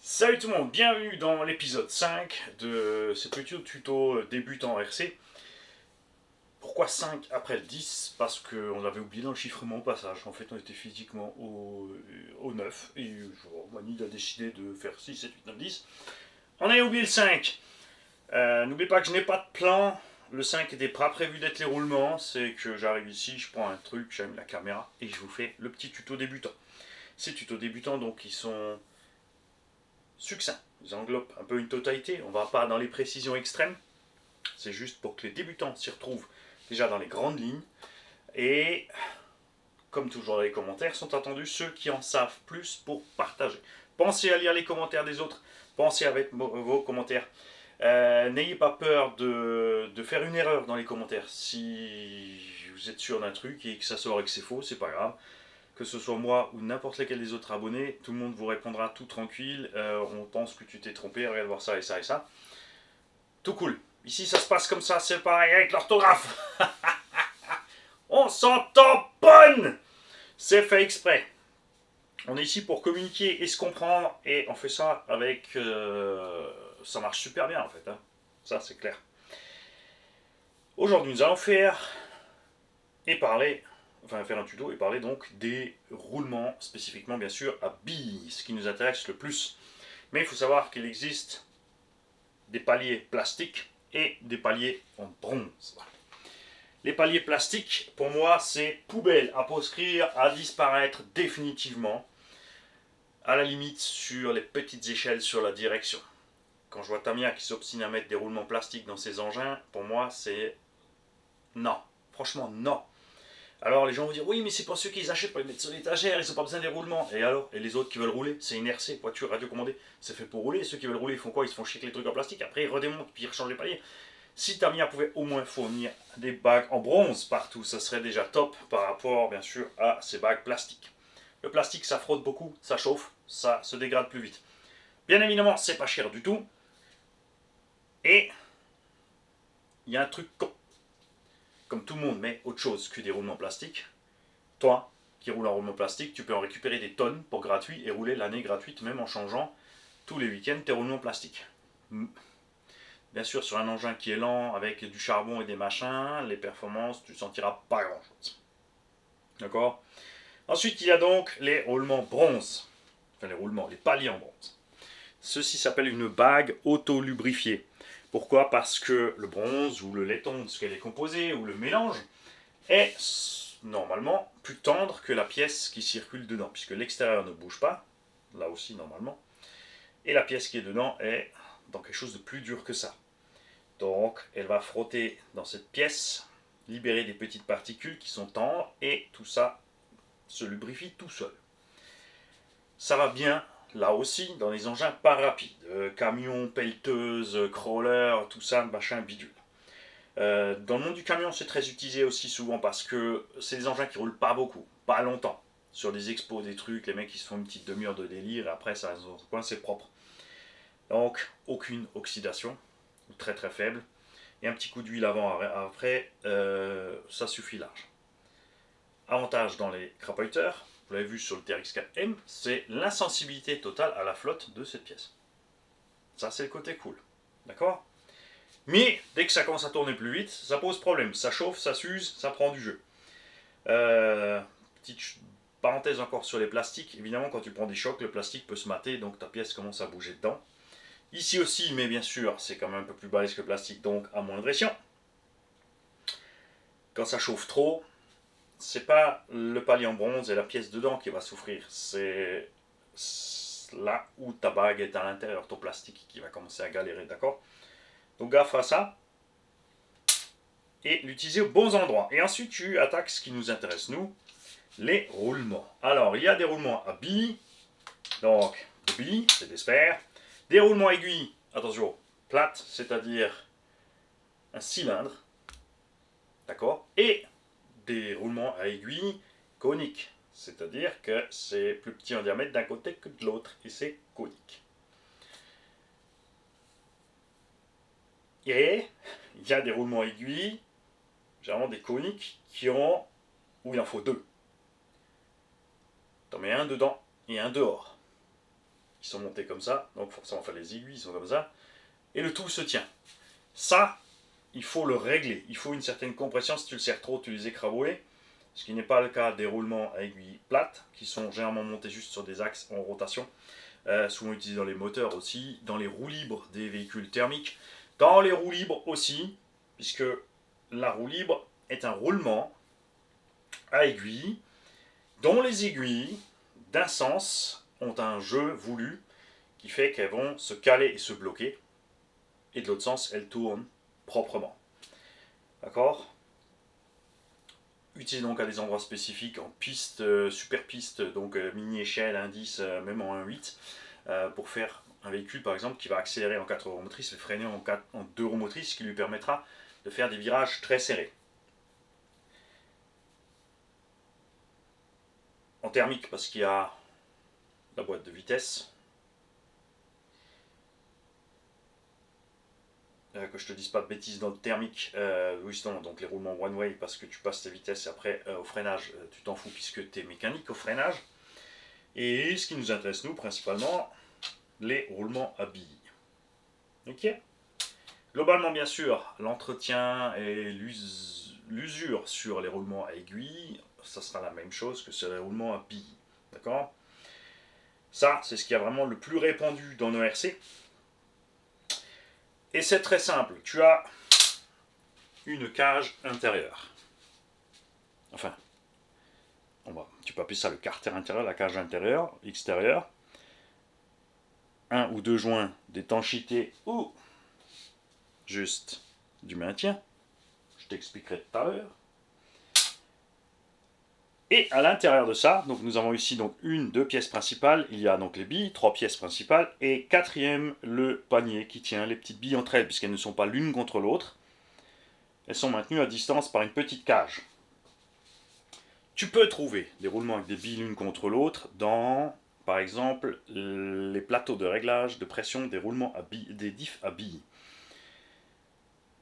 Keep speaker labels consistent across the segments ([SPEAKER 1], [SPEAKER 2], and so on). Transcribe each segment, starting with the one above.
[SPEAKER 1] Salut tout le monde, bienvenue dans l'épisode 5 de ce petit tuto débutant RC. Pourquoi 5 après le 10? Parce qu'on avait oublié dans le chiffrement au passage. En fait, on était physiquement au 9 et Mani a décidé de faire 6, 7, 8, 9, 10. On avait oublié le 5. N'oubliez pas que je n'ai pas de plan. Le 5 n'était pas prévu d'être les roulements. C'est que j'arrive ici, je prends un truc, j'allume la caméra et je vous fais le petit tuto débutant. Ces tutos débutants, donc, ils sont succincts. Ils englobent un peu une totalité. On ne va pas dans les précisions extrêmes. C'est juste pour que les débutants s'y retrouvent déjà dans les grandes lignes. Et comme toujours dans les commentaires, sont attendus ceux qui en savent plus pour partager. Pensez à lire les commentaires des autres. Pensez avec vos commentaires. N'ayez pas peur de faire une erreur dans les commentaires. Si vous êtes sûr d'un truc et que ça sort et que c'est faux, c'est pas grave. Que ce soit moi ou n'importe lequel des autres abonnés, tout le monde vous répondra tout tranquille. On pense que tu t'es trompé, regarde voir ça et ça et ça. Tout cool. Ici ça se passe comme ça, c'est pareil avec l'orthographe. On s'entend bonne. C'est fait exprès. On est ici pour communiquer et se comprendre et on fait ça avec... ça marche super bien en fait. Hein. Ça c'est clair. Aujourd'hui nous allons faire un tuto et parler donc des roulements, spécifiquement bien sûr à billes, ce qui nous intéresse le plus. Mais il faut savoir qu'il existe des paliers plastiques et des paliers en bronze. Les paliers plastiques, pour moi, c'est poubelle à proscrire, à disparaître définitivement, à la limite sur les petites échelles sur la direction. Quand je vois Tamiya qui s'obstine à mettre des roulements plastiques dans ses engins, pour moi, c'est non. Franchement, non. Alors les gens vont dire oui mais c'est pour ceux qui les achètent pour les mettre sur l'étagère, ils n'ont pas besoin des roulements. Et alors? Et les autres qui veulent rouler? C'est une RC, voiture radiocommandée, c'est fait pour rouler. Ceux qui veulent rouler ils font quoi? Ils se font chier avec les trucs en plastique, après ils redémontent, puis ils rechangent les paliers. Si Tamiya pouvait au moins fournir des bagues en bronze partout, ça serait déjà top par rapport bien sûr à ces bagues plastiques. Le plastique ça frotte beaucoup, ça chauffe, ça se dégrade plus vite. Bien évidemment c'est pas cher du tout. Et il y a un truc con. Comme tout le monde met autre chose que des roulements plastiques, toi, qui roule en roulement plastique, tu peux en récupérer des tonnes pour gratuit et rouler l'année gratuite, même en changeant tous les week-ends tes roulements plastiques. Bien sûr, sur un engin qui est lent, avec du charbon et des machins, les performances, tu ne sentiras pas grand-chose. D'accord? Ensuite, il y a donc les roulements bronze. Enfin, les paliers en bronze. Ceci s'appelle une bague auto-lubrifiée. Pourquoi? Parce que le bronze, ou le laiton de ce qu'elle est composée, ou le mélange, est normalement plus tendre que la pièce qui circule dedans, puisque l'extérieur ne bouge pas, là aussi normalement, et la pièce qui est dedans est dans quelque chose de plus dur que ça. Donc elle va frotter dans cette pièce, libérer des petites particules qui sont tendres, et tout ça se lubrifie tout seul. Ça va bien là aussi dans les engins pas rapides, camions, pelleteuses, crawlers, tout ça, machin bidule. Dans le monde du camion, c'est très utilisé aussi souvent parce que c'est des engins qui roulent pas beaucoup, pas longtemps. Sur des expos, des trucs, les mecs ils se font une petite demi-heure de délire et après ça coin c'est propre. Donc aucune oxydation, ou très très faible. Et un petit coup d'huile avant après, ça suffit large. Avantage dans les crapoiteurs, vous l'avez vu sur le TRX4M, c'est l'insensibilité totale à la flotte de cette pièce. Ça c'est le côté cool. D'accord? Mais dès que ça commence à tourner plus vite, ça pose problème. Ça chauffe, ça s'use, ça prend du jeu. Petite parenthèse encore sur les plastiques. Évidemment, quand tu prends des chocs, le plastique peut se mater, donc ta pièce commence à bouger dedans. Ici aussi, mais bien sûr, c'est quand même un peu plus balèze que le plastique, donc à moindre pression. Quand ça chauffe trop, c'est pas le palier en bronze et la pièce dedans qui va souffrir. C'est là où ta bague est à l'intérieur, ton plastique qui va commencer à galérer, d'accord? Donc gaffe à ça. Et l'utiliser aux bons endroits. Et ensuite, tu attaques ce qui nous intéresse, nous, les roulements. Alors, il y a des roulements à billes, donc des billes, c'est des sphères. Des roulements aiguilles, attention, plates, c'est-à-dire un cylindre, d'accord? Et des roulements à aiguilles coniques, c'est-à-dire que c'est plus petit en diamètre d'un côté que de l'autre, et c'est conique. Et il y a des roulements aiguilles, généralement des coniques, où il en faut deux. T'en mets un dedans et un dehors. qui sont montés comme ça, donc forcément, enfin les aiguilles sont comme ça, et le tout se tient. Ça, il faut le régler, il faut une certaine compression, si tu le serres trop, tu les écrabouilles, ce qui n'est pas le cas des roulements à aiguilles plates, qui sont généralement montés juste sur des axes en rotation, souvent utilisés dans les moteurs aussi, dans les roues libres des véhicules thermiques, dans les roues libres aussi, puisque la roue libre est un roulement à aiguilles, dont les aiguilles, d'un sens, ont un jeu voulu qui fait qu'elles vont se caler et se bloquer, et de l'autre sens, elles tournent proprement. D'accord? Utilisé donc à des endroits spécifiques, en piste, super piste, donc mini échelle, indice, même en 1.8, pour faire un véhicule par exemple qui va accélérer en 4 roues motrices et freiner en 2 roues motrices, ce qui lui permettra de faire des virages très serrés. En thermique, parce qu'il y a la boîte de vitesse, que je te dise pas de bêtises dans le thermique, oui, justement, donc les roulements one way, parce que tu passes tes vitesses et après au freinage, tu t'en fous puisque tu es mécanique au freinage. Et ce qui nous intéresse, nous, principalement, les roulements à billes. Ok. Globalement, bien sûr, l'entretien et l'usure sur les roulements à aiguilles, ça sera la même chose que sur les roulements à billes. D'accord? Ça, c'est ce qui est vraiment le plus répandu dans nos RC. Et c'est très simple. Tu as une cage intérieure. Enfin, tu peux appeler ça le carter intérieur, la cage intérieure, extérieure. Un ou deux joints d'étanchéité ou juste du maintien. Je t'expliquerai tout à l'heure. Et à l'intérieur de ça, donc nous avons ici donc deux pièces principales. Il y a donc les billes, 3 pièces principales, et quatrième, le panier qui tient les petites billes entre elles, puisqu'elles ne sont pas l'une contre l'autre. Elles sont maintenues à distance par une petite cage. Tu peux trouver des roulements avec des billes l'une contre l'autre dans, par exemple, les plateaux de réglage de pression des roulements à billes, des diffs à billes.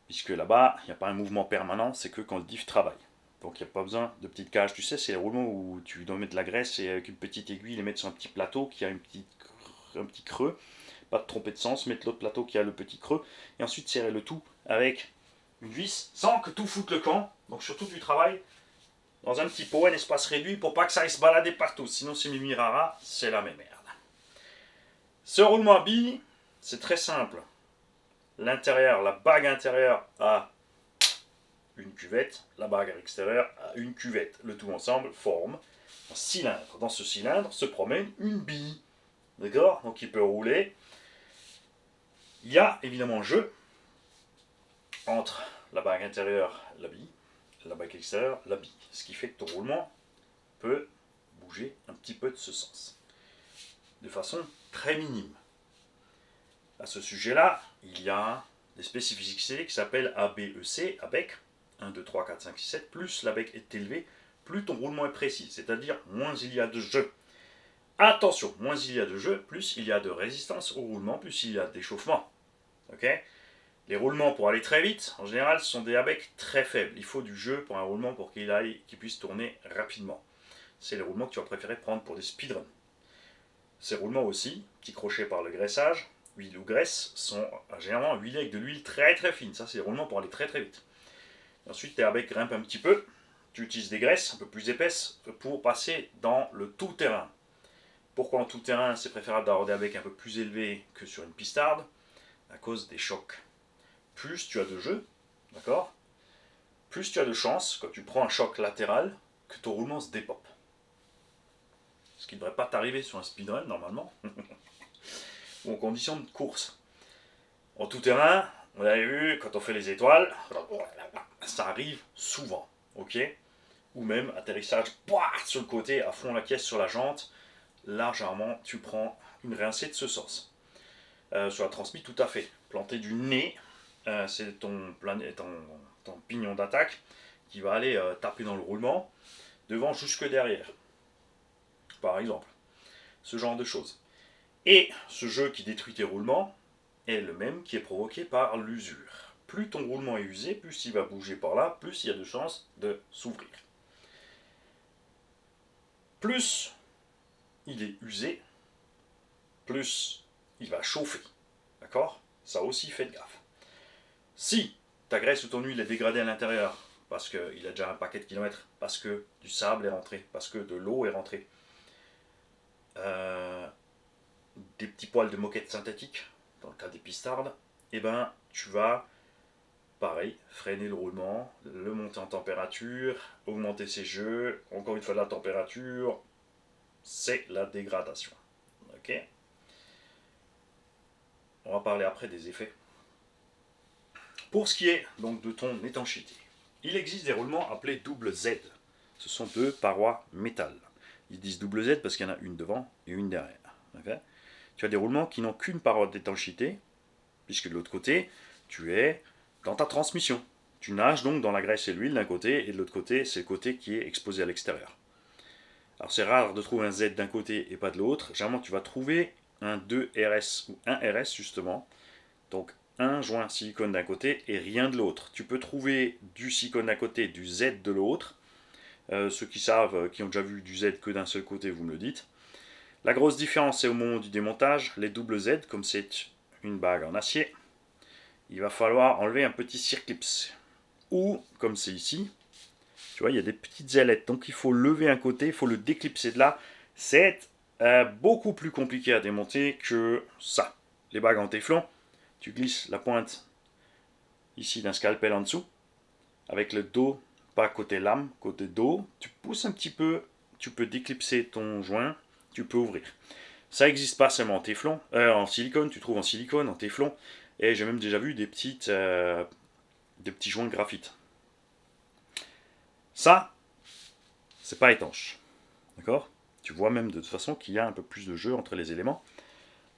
[SPEAKER 1] Puisque là-bas, il n'y a pas un mouvement permanent, c'est que quand le diff travaille. Donc il n'y a pas besoin de petite cage. Tu sais, c'est les roulements où tu dois mettre de la graisse et avec une petite aiguille les mettre sur un petit plateau qui a un petit creux. Pas de tromper de sens, mettre l'autre plateau qui a le petit creux. Et ensuite serrer le tout avec une vis sans que tout foute le camp. Donc surtout du travail dans un petit pot, un espace réduit pour pas que ça aille se balader partout. Sinon c'est Mimi Rara, c'est la même merde. Ce roulement à billes, c'est très simple. L'intérieur, la bague intérieure a une cuvette, la bague extérieure a une cuvette. Le tout ensemble forme un cylindre. Dans ce cylindre se promène une bille. D'accord? Donc il peut rouler. Il y a évidemment un jeu entre la bague intérieure, la bille, la bague extérieure, la bille. Ce qui fait que ton roulement peut bouger un petit peu de ce sens. De façon très minime. À ce sujet-là, il y a des spécificités qui s'appellent ABEC, ABEC, 1, 2, 3, 4, 5, 6, 7, plus l'ABEC est élevé, plus ton roulement est précis, c'est-à-dire moins il y a de jeu. Attention, moins il y a de jeu, plus il y a de résistance au roulement, plus il y a d'échauffement. Okay, les roulements pour aller très vite, en général, ce sont des ABEC très faibles. Il faut du jeu pour un roulement pour qu'il puisse tourner rapidement. C'est les roulements que tu vas préférer prendre pour des speedruns. Ces roulements aussi, petits crochets par le graissage, huile ou graisse, sont généralement huilés avec de l'huile très très fine. Ça, c'est des roulements pour aller très très vite. Ensuite, tes abeilles grimpent un petit peu. Tu utilises des graisses un peu plus épaisses pour passer dans le tout-terrain. Pourquoi en tout-terrain, c'est préférable d'avoir des abeilles un peu plus élevées que sur une pistarde? À cause des chocs. Plus tu as de jeu, d'accord, plus tu as de chance, quand tu prends un choc latéral, que ton roulement se dépoppe. Ce qui ne devrait pas t'arriver sur un speedrun, normalement. Ou en condition de course. En tout terrain, on avait vu, quand on fait les étoiles, ça arrive souvent, ok? Ou même atterrissage sur le côté, à fond la caisse sur la jante, largement tu prends une rincée de ce sens. Sur la transmis, tout à fait. Planter du nez, c'est ton pignon d'attaque qui va aller taper dans le roulement, devant jusque derrière. Par exemple. Ce genre de choses. Et ce jeu qui détruit tes roulements est le même qui est provoqué par l'usure. Plus ton roulement est usé, plus il va bouger par là, plus il y a de chances de s'ouvrir. Plus il est usé, plus il va chauffer. D'accord? Ça aussi, faites gaffe. Si ta graisse ou ton huile est dégradée à l'intérieur, parce qu'il a déjà un paquet de kilomètres, parce que du sable est rentré, parce que de l'eau est rentrée, des petits poils de moquette synthétique, dans le cas des pistardes, et ben tu vas, pareil, freiner le roulement, le monter en température, augmenter ses jeux, encore une fois la température, c'est la dégradation. Ok? On va parler après des effets. Pour ce qui est donc de ton étanchéité, il existe des roulements appelés double Z. Ce sont deux parois métal. Ils disent double Z parce qu'il y en a une devant et une derrière. Okay? Tu as des roulements qui n'ont qu'une paroi d'étanchéité, puisque de l'autre côté, tu es dans ta transmission. Tu nages donc dans la graisse et l'huile d'un côté, et de l'autre côté, c'est le côté qui est exposé à l'extérieur. Alors c'est rare de trouver un Z d'un côté et pas de l'autre. Généralement, tu vas trouver un 2RS ou un RS justement. Donc un joint silicone d'un côté et rien de l'autre. Tu peux trouver du silicone d'un côté, du Z de l'autre. Ceux qui savent, qui ont déjà vu du Z que d'un seul côté, vous me le dites. La grosse différence, c'est au moment du démontage, les doubles Z, comme c'est une bague en acier, il va falloir enlever un petit circlips. Ou, comme c'est ici, tu vois, il y a des petites ailettes. Donc il faut lever un côté, il faut le déclipser de là. C'est beaucoup plus compliqué à démonter que ça. Les bagues en téflon, tu glisses la pointe ici d'un scalpel en dessous, avec le dos, pas côté lame, côté dos. Tu pousses un petit peu, tu peux déclipser ton joint, tu peux ouvrir. Ça n'existe pas seulement en téflon, en silicone, tu trouves en silicone, en téflon, et j'ai même déjà vu des petits joints graphite. Ça, c'est pas étanche. D'accord? Tu vois même de toute façon qu'il y a un peu plus de jeu entre les éléments.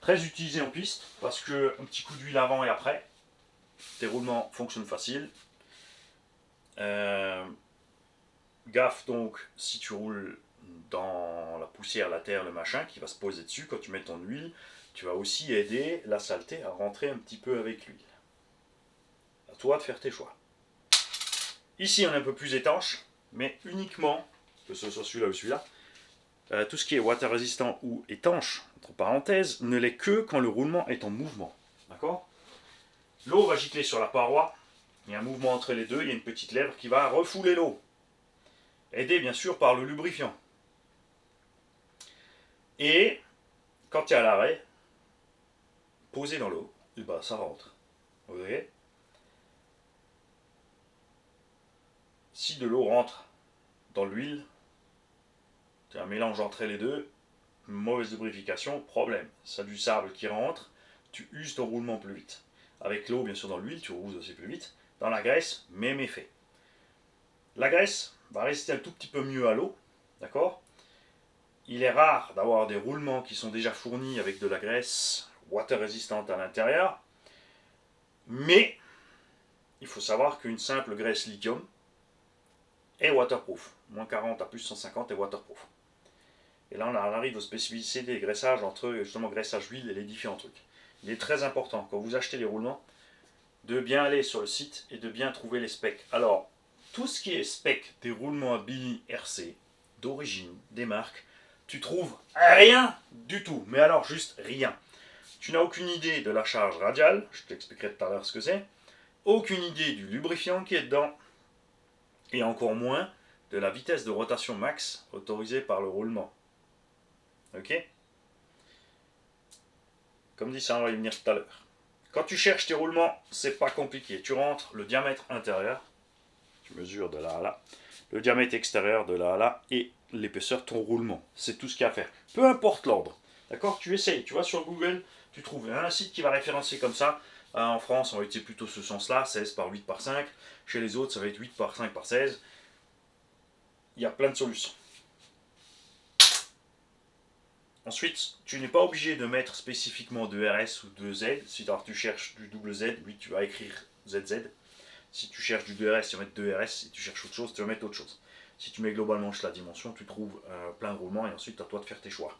[SPEAKER 1] Très utilisé en piste, parce que un petit coup d'huile avant et après, tes roulements fonctionnent facile. Gaffe donc si tu roules dans la poussière, la terre, le machin qui va se poser dessus quand tu mets ton huile, tu vas aussi aider la saleté à rentrer un petit peu avec l'huile. À toi de faire tes choix. Ici on est un peu plus étanche, mais uniquement, que ce soit celui-là ou celui-là, tout ce qui est water résistant ou étanche, entre parenthèses, ne l'est que quand le roulement est en mouvement. D'accord? L'eau va gicler sur la paroi, il y a un mouvement entre les deux, il y a une petite lèvre qui va refouler l'eau. Aidé bien sûr par le lubrifiant. Et quand tu es à l'arrêt, posé dans l'eau, et ben ça rentre. Vous voyez? Si de l'eau rentre dans l'huile, c'est un mélange entre les deux, mauvaise lubrification, problème. Ça a du sable qui rentre, tu uses ton roulement plus vite. Avec l'eau, bien sûr, dans l'huile, tu roules aussi plus vite. Dans la graisse, même effet. La graisse va résister un tout petit peu mieux à l'eau, d'accord? Il est rare d'avoir des roulements qui sont déjà fournis avec de la graisse water résistante à l'intérieur, mais il faut savoir qu'une simple graisse lithium est waterproof. Moins 40 à plus 150 est waterproof. Et là, on arrive aux spécificités des graissages entre justement graissage huile et les différents trucs. Il est très important, quand vous achetez les roulements, de bien aller sur le site et de bien trouver les specs. Alors, tout ce qui est spec des roulements à billes RC, d'origine, des marques, tu trouves rien du tout. Mais alors, juste rien. Tu n'as aucune idée de la charge radiale, je t'expliquerai tout à l'heure ce que c'est, aucune idée du lubrifiant qui est dedans, et encore moins de la vitesse de rotation max autorisée par le roulement. Ok? Comme dit, ça on va y venir tout à l'heure. Quand tu cherches tes roulements, c'est pas compliqué. Tu rentres le diamètre intérieur, tu mesures de là à là, le diamètre extérieur de là à là, et l'épaisseur de ton roulement. C'est tout ce qu'il y a à faire. Peu importe l'ordre. D'accord? Tu essayes, tu vas sur Google, tu trouves un site qui va référencer comme ça. En France, on va utiliser plutôt ce sens-là, 16 par 8 par 5. Chez les autres, ça va être 8 par 5 par 16. Il y a plein de solutions. Ensuite, tu n'es pas obligé de mettre spécifiquement de RS ou de Z. Si tu cherches du double Z, oui, tu vas écrire ZZ. Si tu cherches du 2RS, tu vas mettre 2RS. Si tu cherches autre chose, tu vas mettre autre chose. Si tu mets globalement juste la dimension, tu trouves plein de roulements et ensuite à toi de faire tes choix.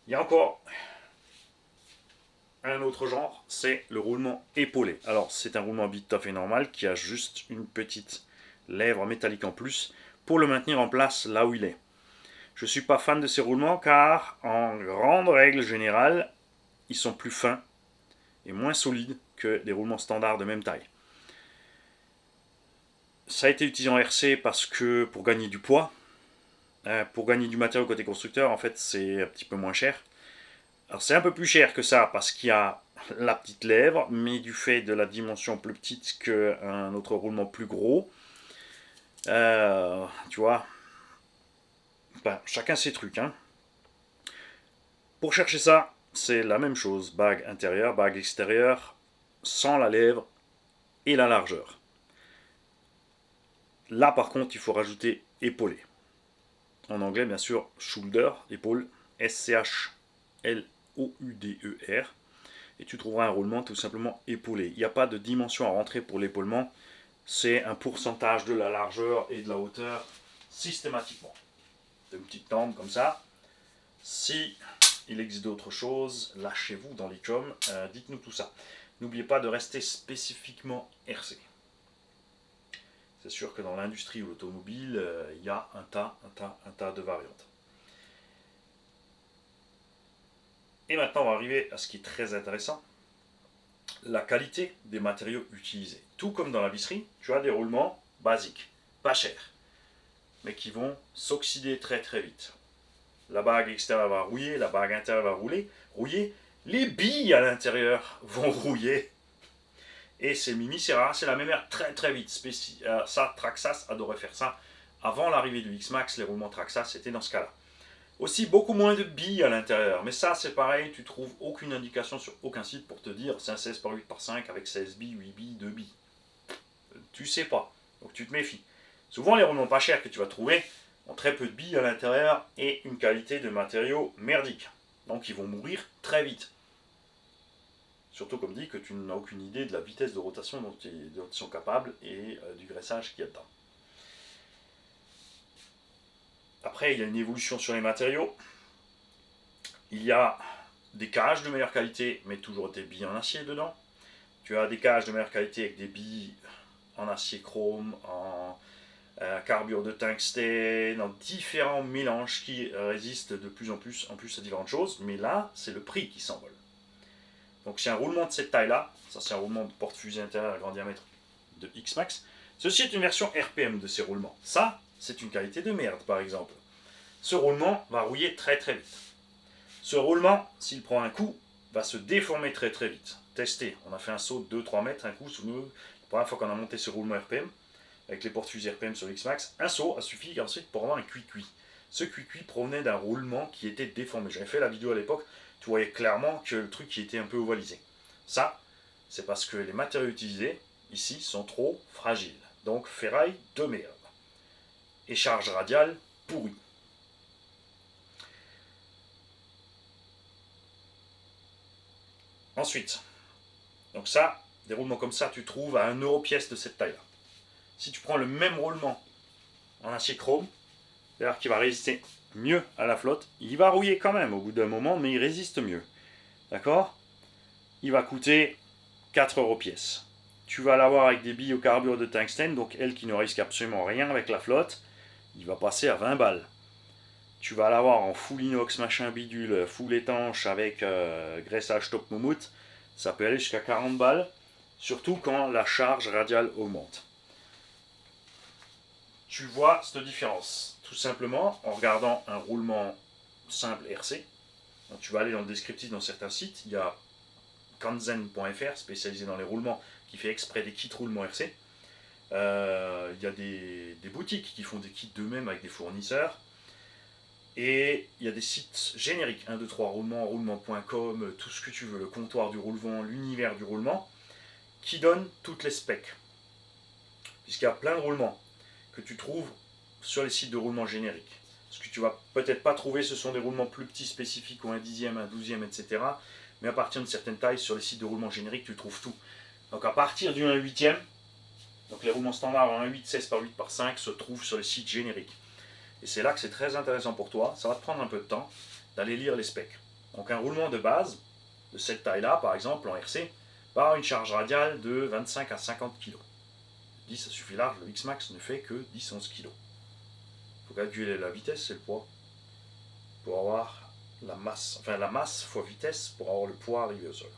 [SPEAKER 1] Il y a encore un autre genre, c'est le roulement épaulé. Alors, c'est un roulement tout à fait normal qui a juste une petite lèvre métallique en plus pour le maintenir en place là où il est. Je ne suis pas fan de ces roulements car, en grande règle générale, ils sont plus fins et moins solides que des roulements standards de même taille. Ça a été utilisé en RC parce que pour gagner du poids, pour gagner du matériau côté constructeur, en fait, c'est un petit peu moins cher. Alors c'est un peu plus cher que ça parce qu'il y a la petite lèvre, mais du fait de la dimension plus petite qu'un autre roulement plus gros, tu vois, ben, chacun ses trucs. Hein. Pour chercher ça, c'est la même chose. Bague intérieure, bague extérieure, sans la lèvre et la largeur. Là par contre, il faut rajouter épaulé. En anglais, bien sûr, shoulder, épaule, S-C-H-L-O-U-D-E-R. Et tu trouveras un roulement tout simplement épaulé. Il n'y a pas de dimension à rentrer pour l'épaulement. C'est un pourcentage de la largeur et de la hauteur systématiquement. Une petite tente comme ça. Si il existe d'autres choses, lâchez-vous dans les coms, dites-nous tout ça. N'oubliez pas de rester spécifiquement RC. C'est sûr que dans l'industrie ou l'automobile, il y a un tas de variantes. Et maintenant, on va arriver à ce qui est très intéressant, la qualité des matériaux utilisés. Tout comme dans la visserie, tu as des roulements basiques, pas chers, mais qui vont s'oxyder très vite. La bague extérieure va rouiller, la bague intérieure va rouiller, les billes à l'intérieur vont rouiller. Et c'est Mimi, c'est rare, c'est la même très vite. Ça, Traxxas adorait faire ça. Avant l'arrivée du X-Max, les roulements Traxxas, c'était dans ce cas-là. Aussi, beaucoup moins de billes à l'intérieur. Mais ça, c'est pareil, tu trouves aucune indication sur aucun site pour te dire c'est un 16 par 8 par 5 avec 16 billes, 8 billes, 2 billes. Tu sais pas. Donc tu te méfies. Souvent, les roulements pas chers que tu vas trouver ont très peu de billes à l'intérieur et une qualité de matériaux merdique. Donc ils vont mourir très vite. Surtout comme dit que tu n'as aucune idée de la vitesse de rotation dont ils sont capables et du graissage qu'il y a dedans. Après, il y a une évolution sur les matériaux. Il y a des cages de meilleure qualité, mais toujours des billes en acier dedans. Tu as des cages de meilleure qualité avec des billes en acier chrome, en carbure de tungstène, en différents mélanges qui résistent de plus en plus à différentes choses. Mais là, c'est le prix qui s'envole. Donc c'est un roulement de cette taille-là. Ça, c'est un roulement de porte-fusée intérieur à grand diamètre de X-Max. Ceci est une version RPM de ces roulements. Ça, c'est une qualité de merde, par exemple. Ce roulement va rouiller très vite. Ce roulement, s'il prend un coup, va se déformer très vite. Testez. On a fait un saut de 2-3 mètres, un coup, souvenez-vous, la première fois qu'on a monté ce roulement RPM, avec les porte-fusées RPM sur X-Max, un saut a suffi ensuite pour avoir un cuit-cuit. Ce cuit-cuit provenait d'un roulement qui était déformé. J'avais fait la vidéo à l'époque, tu voyais clairement que le truc qui était un peu ovalisé. Ça, c'est parce que les matériaux utilisés, ici, sont trop fragiles. Donc, ferraille de merde. Et charge radiale pourrie. Ensuite, donc ça, des roulements comme ça, tu trouves à 1€ pièce de cette taille-là. Si tu prends le même roulement en acier chrome, c'est-à-dire qu'il va résister mieux à la flotte, il va rouiller quand même au bout d'un moment, mais il résiste mieux. D'accord? Il va coûter 4€ pièce. Tu vas l'avoir avec des billes au carbure de tungstène, donc elle qui ne risque absolument rien avec la flotte, il va passer à 20 balles. Tu vas l'avoir en full inox, machin bidule, full étanche avec graissage top moumoute, ça peut aller jusqu'à 40 balles, surtout quand la charge radiale augmente. Tu vois cette différence, tout simplement en regardant un roulement simple RC. Donc, tu vas aller dans le descriptif dans certains sites, il y a kanzen.fr, spécialisé dans les roulements, qui fait exprès des kits roulements RC. Il y a des boutiques qui font des kits d'eux-mêmes avec des fournisseurs. Et il y a des sites génériques, 1, 2, 3 roulements, roulement.com, tout ce que tu veux, le comptoir du roulement, l'univers du roulement, qui donnent toutes les specs. Puisqu'il y a plein de roulements que tu trouves sur les sites de roulement génériques. Ce que tu vas peut-être pas trouver, ce sont des roulements plus petits spécifiques, ou un 10e, un 12e, etc. Mais à partir d'une certaine taille, sur les sites de roulement générique, tu trouves tout. Donc à partir du 1/8e, donc les roulements standards en 1/8, 16 par 8 par 5 se trouvent sur les sites génériques. Et c'est là que c'est très intéressant pour toi, ça va te prendre un peu de temps d'aller lire les specs. Donc un roulement de base, de cette taille-là, par exemple, en RC, va avoir une charge radiale de 25 à 50 kg. 10, ça suffit large, le X-Max ne fait que 10-11 kg. Il faut calculer la vitesse, c'est le poids. pour avoir la masse fois vitesse pour avoir le poids arrivé au sol.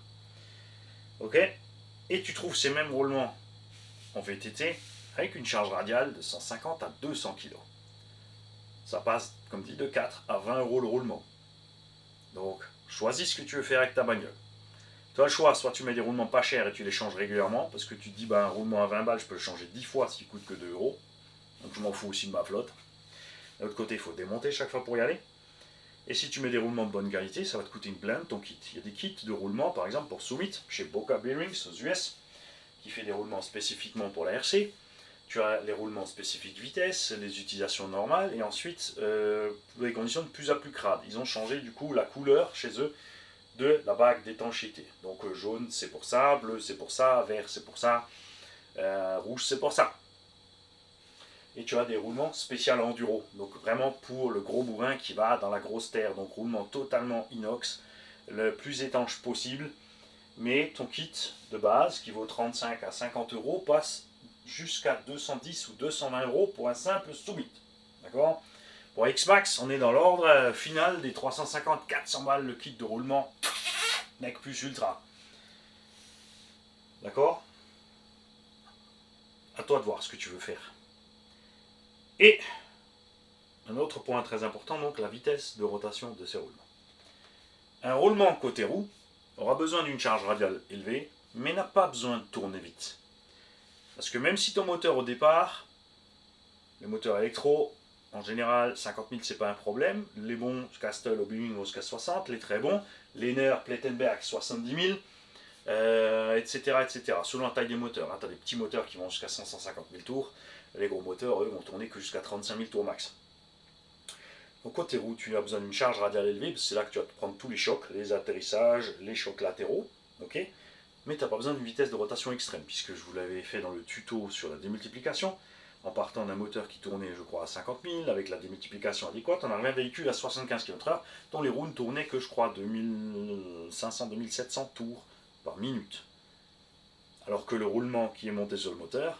[SPEAKER 1] Ok. Et tu trouves ces mêmes roulements en VTT avec une charge radiale de 150 à 200 kg. Ça passe, comme dit, de 4 à 20 euros le roulement. Donc, choisis ce que tu veux faire avec ta bagnole. Tu as le choix, soit tu mets des roulements pas chers et tu les changes régulièrement, parce que tu te dis, bah, un roulement à 20 balles, je peux le changer 10 fois s'il coûte que 2 euros. Donc je m'en fous aussi de ma flotte. De l'autre côté, il faut démonter chaque fois pour y aller. Et si tu mets des roulements de bonne qualité, ça va te coûter une blinde ton kit. Il y a des kits de roulement, par exemple pour Summit, chez Boca Bearings aux US, qui fait des roulements spécifiquement pour la RC. Tu as les roulements spécifiques vitesse, les utilisations normales, et ensuite des conditions de plus à plus crades. Ils ont changé du coup la couleur chez eux de la bague d'étanchéité. Donc jaune c'est pour ça, bleu c'est pour ça, vert c'est pour ça, rouge c'est pour ça. Et tu as des roulements spécial enduro, donc vraiment pour le gros bourrin qui va dans la grosse terre, donc roulement totalement inox, le plus étanche possible, mais ton kit de base qui vaut 35 à 50 euros passe jusqu'à 210 ou 220 euros pour un simple Summit. D'accord. Pour X-Max, on est dans l'ordre final des 350-400 balles le kit de roulement, mec plus ultra. D'accord. À toi de voir ce que tu veux faire. Et un autre point très important, donc la vitesse de rotation de ces roulements. Un roulement côté roue aura besoin d'une charge radiale élevée, mais n'a pas besoin de tourner vite. Parce que même si ton moteur au départ, les moteurs électro, en général 50 000 c'est pas un problème, les bons Castle au Bing vont jusqu'à 60, les très bons, les Ner Plettenberg 70 000, etc., etc. Selon la taille des moteurs, hein, tu as des petits moteurs qui vont jusqu'à 100-150 000 tours, les gros moteurs eux vont tourner que jusqu'à 35 000 tours max. Donc côté roue, tu as besoin d'une charge radiale élevée, c'est là que tu vas te prendre tous les chocs, les atterrissages, les chocs latéraux, ok. Mais tu n'as pas besoin d'une vitesse de rotation extrême, puisque je vous l'avais fait dans le tuto sur la démultiplication, en partant d'un moteur qui tournait, je crois, à 50 000, avec la démultiplication adéquate, on arrive à un véhicule à 75 km/h, dont les roues ne tournaient que, je crois, 2500-2700 tours par minute. Alors que le roulement qui est monté sur le moteur,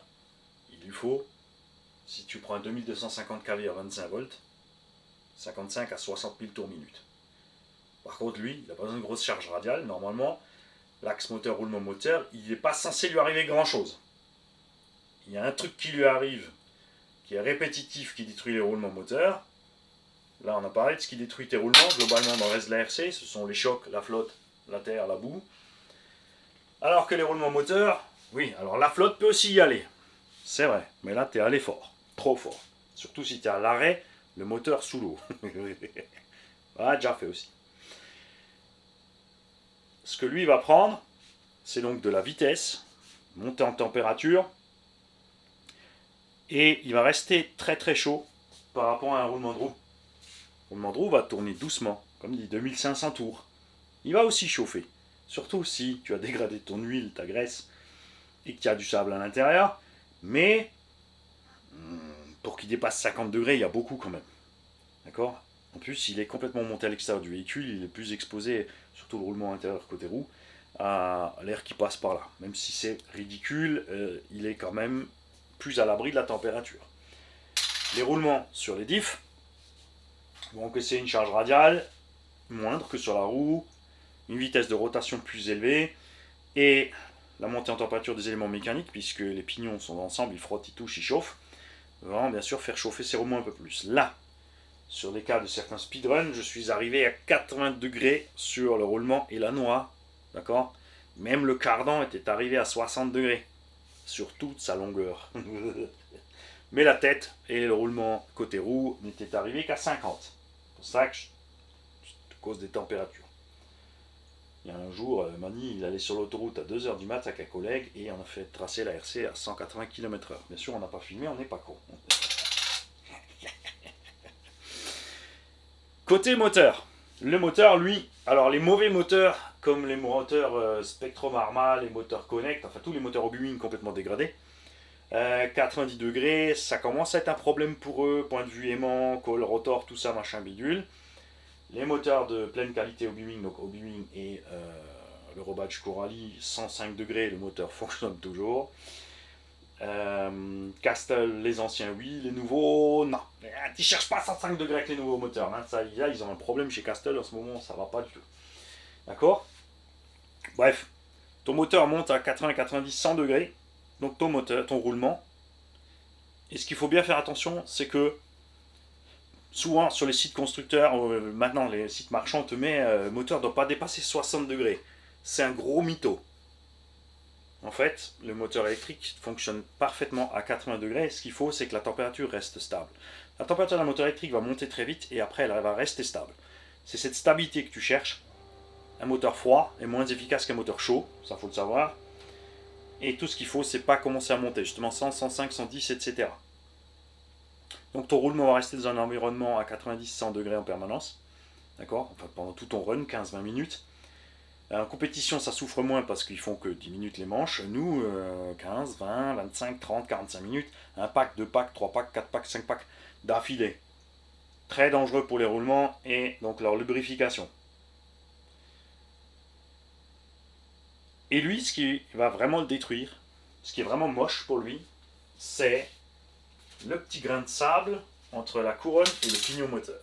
[SPEAKER 1] il lui faut, si tu prends un 2250 kV à 25 volts, 55 à 60 000 tours minute. Par contre, lui, il n'a pas besoin de grosse charge radiale. Normalement, l'axe moteur roulement moteur, il n'est pas censé lui arriver grand chose. Il y a un truc qui lui arrive, qui est répétitif, qui détruit les roulements moteurs. Là, on a parlé de ce qui détruit tes roulements, globalement dans le reste de la RC, ce sont les chocs, la flotte, la terre, la boue. Alors que les roulements moteurs, oui, alors la flotte peut aussi y aller. C'est vrai, mais là, tu es allé fort, trop fort. Surtout si tu es à l'arrêt, le moteur sous l'eau. Ah, déjà fait aussi. Ce que lui va prendre, c'est donc de la vitesse, monter en température, et il va rester très très chaud par rapport à un roulement de roue. Le roulement de roue va tourner doucement, comme dit 2500 tours. Il va aussi chauffer, surtout si tu as dégradé ton huile, ta graisse, et qu'il y a du sable à l'intérieur, mais pour qu'il dépasse 50 degrés, il y a beaucoup quand même. D'accord. En plus, il est complètement monté à l'extérieur du véhicule, il est plus exposé, surtout le roulement intérieur côté roue, à l'air qui passe par là. Même si c'est ridicule, il est quand même plus à l'abri de la température. Les roulements sur les diffs vont encaisser une charge radiale moindre que sur la roue, une vitesse de rotation plus élevée, et la montée en température des éléments mécaniques, puisque les pignons sont ensemble, ils frottent, ils touchent, ils chauffent, vont bien sûr faire chauffer ces roulements un peu plus. Là, sur les cas de certains speedruns, je suis arrivé à 80 degrés sur le roulement et la noix. D'accord. Même le cardan était arrivé à 60 degrés sur toute sa longueur. Mais la tête et le roulement côté roue n'étaient arrivés qu'à 50. C'est pour ça que à cause des températures. Il y a un jour, Mani, il allait sur l'autoroute à 2h du mat avec un collègue et on a fait tracer la RC à 180 km/h. Bien sûr, on n'a pas filmé, on n'est pas con. Côté moteur, le moteur, lui, alors les mauvais moteurs, comme les moteurs Spectrum Arma, les moteurs Connect, enfin tous les moteurs Obi-Wan complètement dégradés, 90 degrés, ça commence à être un problème pour eux, point de vue aimant, col, rotor, tout ça, machin bidule. Les moteurs de pleine qualité Obi-Wan, donc Obi-Wan et le Robadge Coralie, 105 degrés, le moteur fonctionne toujours. Castle, les anciens, oui, les nouveaux, non. Tu cherches pas 105 degrés avec les nouveaux moteurs. Hein. Ça, là, ils ont un problème chez Castle en ce moment, ça va pas du tout. D'accord. Bref, ton moteur monte à 80, 90, 100 degrés. Donc ton moteur, ton roulement. Et ce qu'il faut bien faire attention, c'est que souvent sur les sites constructeurs, maintenant les sites marchands te met le moteur ne doit pas dépasser 60 degrés. C'est un gros mytho. En fait, le moteur électrique fonctionne parfaitement à 80 degrés. Ce qu'il faut, c'est que la température reste stable. La température d'un moteur électrique va monter très vite et après, elle va rester stable. C'est cette stabilité que tu cherches. Un moteur froid est moins efficace qu'un moteur chaud, ça faut le savoir. Et tout ce qu'il faut, c'est pas commencer à monter, justement 100, 105, 110, etc. Donc ton roulement va rester dans un environnement à 90-100 degrés en permanence. D'accord. Enfin, pendant tout ton run, 15-20 minutes. En compétition, ça souffre moins parce qu'ils font que 10 minutes les manches. Nous, 15, 20, 25, 30, 45 minutes. Un pack, 2 packs, 3 packs, 4 packs, 5 packs d'affilée. Très dangereux pour les roulements et donc leur lubrification. Et lui, ce qui va vraiment le détruire, ce qui est vraiment moche pour lui, c'est le petit grain de sable entre la couronne et le pignon moteur.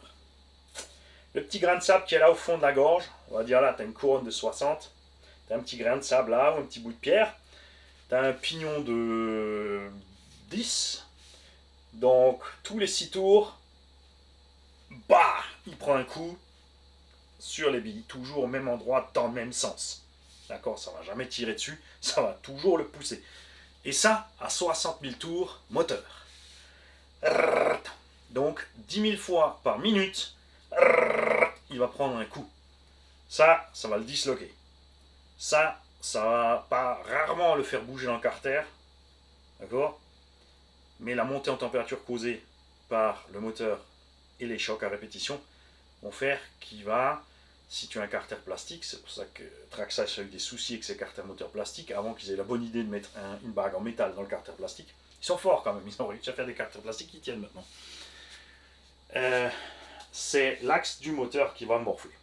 [SPEAKER 1] Le petit grain de sable qui est là au fond de la gorge, on va dire là, tu as une couronne de 60, tu as un petit grain de sable là, ou un petit bout de pierre, tu as un pignon de 10, donc tous les 6 tours, bah, il prend un coup sur les billes, toujours au même endroit, dans le même sens. D'accord, ça ne va jamais tirer dessus, ça va toujours le pousser. Et ça, à 60 000 tours, moteur. Donc, 10 000 fois par minute, il va prendre un coup. Ça va le disloquer. Ça va pas rarement le faire bouger dans le carter. D'accord. Mais la montée en température causée par le moteur et les chocs à répétition vont faire qu'il va, si tu as un carter plastique, c'est pour ça que Traxxas a eu des soucis avec ses carters moteurs plastiques avant qu'ils aient la bonne idée de mettre une bague en métal dans le carter plastique. Ils sont forts quand même, ils ont réussi à faire des carters plastiques qui tiennent maintenant. C'est l'axe du moteur qui va morfler.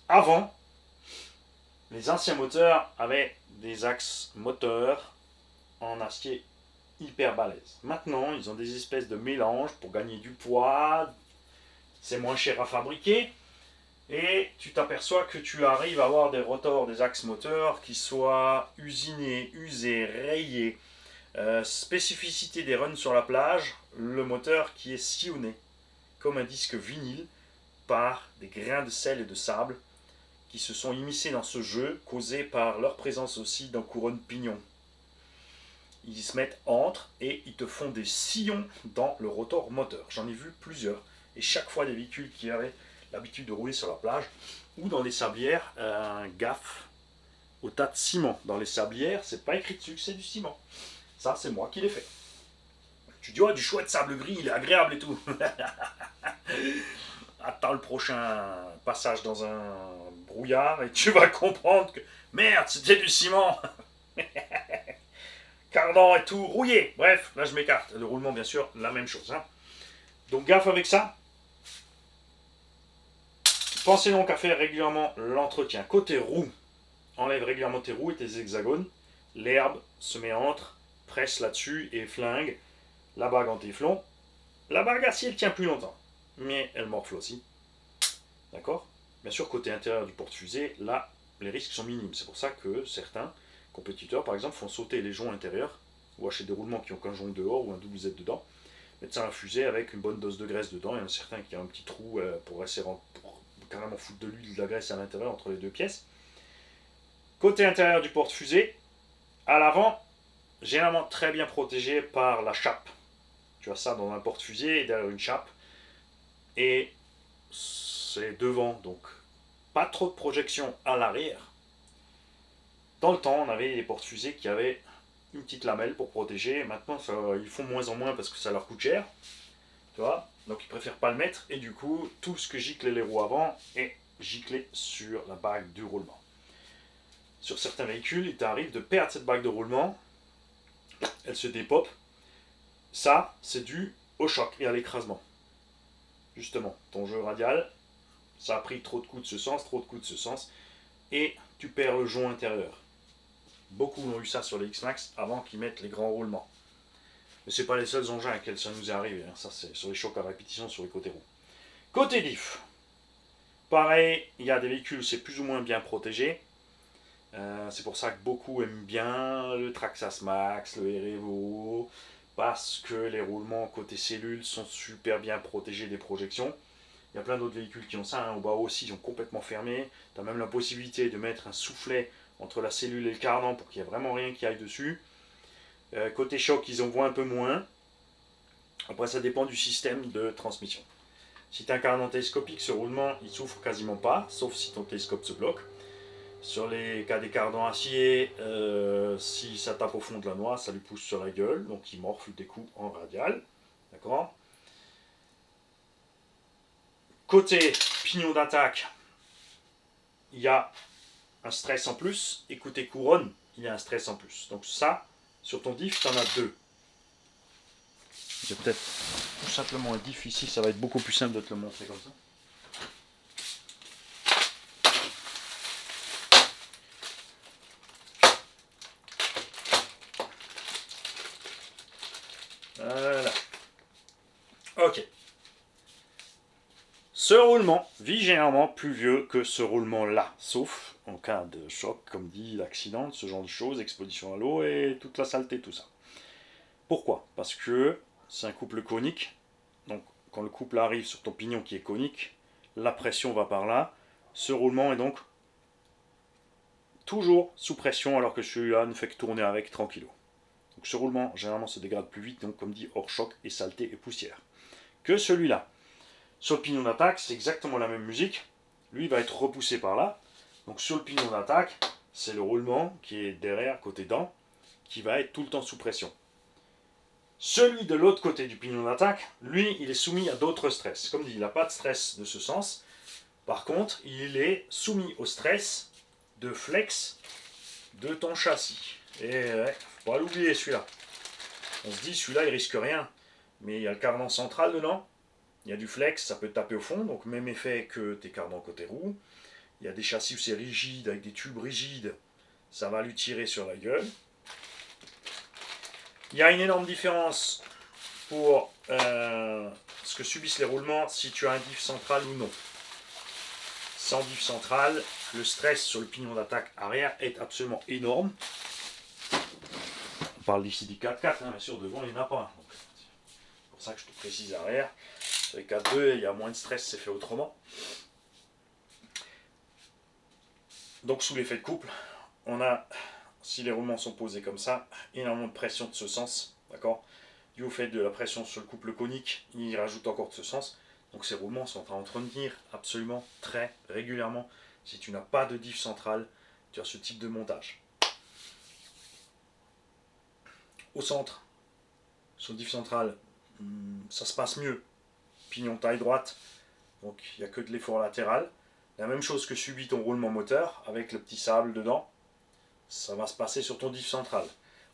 [SPEAKER 1] Avant, les anciens moteurs avaient des axes moteurs en acier hyper balèze. Maintenant, ils ont des espèces de mélanges pour gagner du poids. C'est moins cher à fabriquer. Et tu t'aperçois que tu arrives à avoir des rotors, des axes moteurs qui soient usinés, usés, rayés. Spécificité des runs sur la plage, le moteur qui est sillonné, comme un disque vinyle, par des grains de sel et de sable qui se sont immiscés dans ce jeu, causés par leur présence aussi dans couronne pignon. Ils se mettent entre et ils te font des sillons dans le rotor moteur. J'en ai vu plusieurs. Et chaque fois des véhicules qui avaient l'habitude de rouler sur la plage ou dans les sablières, un gaffe au tas de ciment. Dans les sablières, c'est pas écrit dessus que c'est du ciment. Ça, c'est moi qui l'ai fait. Tu dis, oh, du chouette sable gris, il est agréable et tout. Attends le prochain passage dans un brouillard et tu vas comprendre que merde, c'était du ciment. Cardan et tout, rouillé. Bref, là je m'écarte. Le roulement, bien sûr, la même chose. Hein. Donc gaffe avec ça. Pensez donc à faire régulièrement l'entretien. Côté roue, enlève régulièrement tes roues et tes hexagones. L'herbe se met entre, presse là-dessus et flingue la bague en téflon. La bague acier, elle tient plus longtemps, mais elle morfle aussi. D'accord. Bien sûr, côté intérieur du porte-fusée, là, les risques sont minimes. C'est pour ça que certains compétiteurs, par exemple, font sauter les joncs intérieurs ou achètent des roulements qui ont qu'un jonc dehors ou un double Z dedans. Mettre ça à la fusée avec une bonne dose de graisse dedans. Il y en a certains qui ont un petit trou pour carrément foutre de l'huile, de la graisse à l'intérieur entre les deux pièces. Côté intérieur du porte-fusée, à l'avant, généralement très bien protégé par la chape. Tu as ça dans un porte-fusée derrière une chape. Et c'est devant, donc pas trop de projection à l'arrière. Dans le temps, on avait des porte-fusées qui avaient une petite lamelle pour protéger. Maintenant, ils font moins en moins parce que ça leur coûte cher. Tu vois, donc ils préfèrent pas le mettre. Et du coup, tout ce que giclait les roues avant est giclé sur la bague du roulement. Sur certains véhicules, il t'arrive de perdre cette bague de roulement. Elle se dépop. Ça, c'est dû au choc et à l'écrasement. Justement, ton jeu radial, ça a pris trop de coups de ce sens, et tu perds le jonc intérieur. Beaucoup ont eu ça sur les X-Max avant qu'ils mettent les grands roulements. Mais ce n'est pas les seuls engins à lesquels ça nous est arrivé. Hein. Ça, c'est sur les chocs à répétition sur les côtés roues. Côté diff, pareil, il y a des véhicules, c'est plus ou moins bien protégé. C'est pour ça que beaucoup aiment bien le Traxxas Max, le Erevo, parce que les roulements côté cellules sont super bien protégés des projections. Il y a plein d'autres véhicules qui ont ça, hein. Au bas aussi, ils ont complètement fermé. Tu as même la possibilité de mettre un soufflet entre la cellule et le cardan pour qu'il n'y ait vraiment rien qui aille dessus. Côté choc, ils en voient un peu moins. Après, ça dépend du système de transmission. Si tu as un cardan télescopique, ce roulement, il souffre quasiment pas, sauf si ton télescope se bloque. Sur les cas des cardans acier, si ça tape au fond de la noix, ça lui pousse sur la gueule, donc il morfle des coups en radial. D'accord. Côté pignon d'attaque, il y a un stress en plus, et côté couronne, il y a un stress en plus. Donc ça, sur ton diff, tu en as deux. J'ai peut-être tout simplement un diff ici, ça va être beaucoup plus simple de te le montrer comme ça. Voilà. Ok. Ce roulement vit généralement plus vieux que ce roulement-là, sauf en cas de choc, comme dit, d'accident, ce genre de choses, exposition à l'eau et toute la saleté, tout ça. Pourquoi? Parce que c'est un couple conique, donc quand le couple arrive sur ton pignon qui est conique, la pression va par là, ce roulement est donc toujours sous pression alors que celui-là ne fait que tourner avec tranquillo. Donc ce roulement généralement se dégrade plus vite, donc comme dit, hors choc et saleté et poussière, que celui-là. Sur le pignon d'attaque, c'est exactement la même musique. Lui, il va être repoussé par là. Donc sur le pignon d'attaque, c'est le roulement qui est derrière, côté dent, qui va être tout le temps sous pression. Celui de l'autre côté du pignon d'attaque, lui, il est soumis à d'autres stress. Comme dit, il n'a pas de stress de ce sens. Par contre, il est soumis au stress de flex de ton châssis. Et ouais, faut pas l'oublier celui-là. On se dit, celui-là, il risque rien. Mais il y a le cardan central dedans. Il y a du flex, ça peut taper au fond, donc même effet que tes cardans côté roue. Il y a des châssis où c'est rigide, avec des tubes rigides, ça va lui tirer sur la gueule. Il y a une énorme différence pour ce que subissent les roulements si tu as un diff central ou non. Sans diff central, le stress sur le pignon d'attaque arrière est absolument énorme. On parle d'ici du 4x4, hein, bien sûr, devant il n'y en a pas. C'est pour ça que je te précise arrière. Sur les 4.2, il y a moins de stress, c'est fait autrement. Donc sous l'effet de couple, on a, si les roulements sont posés comme ça, énormément de pression de ce sens, d'accord. Dû au fait de la pression sur le couple conique, il rajoute encore de ce sens. Donc ces roulements sont à entretenir absolument très régulièrement. Si tu n'as pas de diff central, tu as ce type de montage. Au centre, sur le diff central, ça se passe mieux. Pignon taille droite, donc il n'y a que de l'effort latéral. La même chose que subit ton roulement moteur, avec le petit sable dedans, ça va se passer sur ton diff central.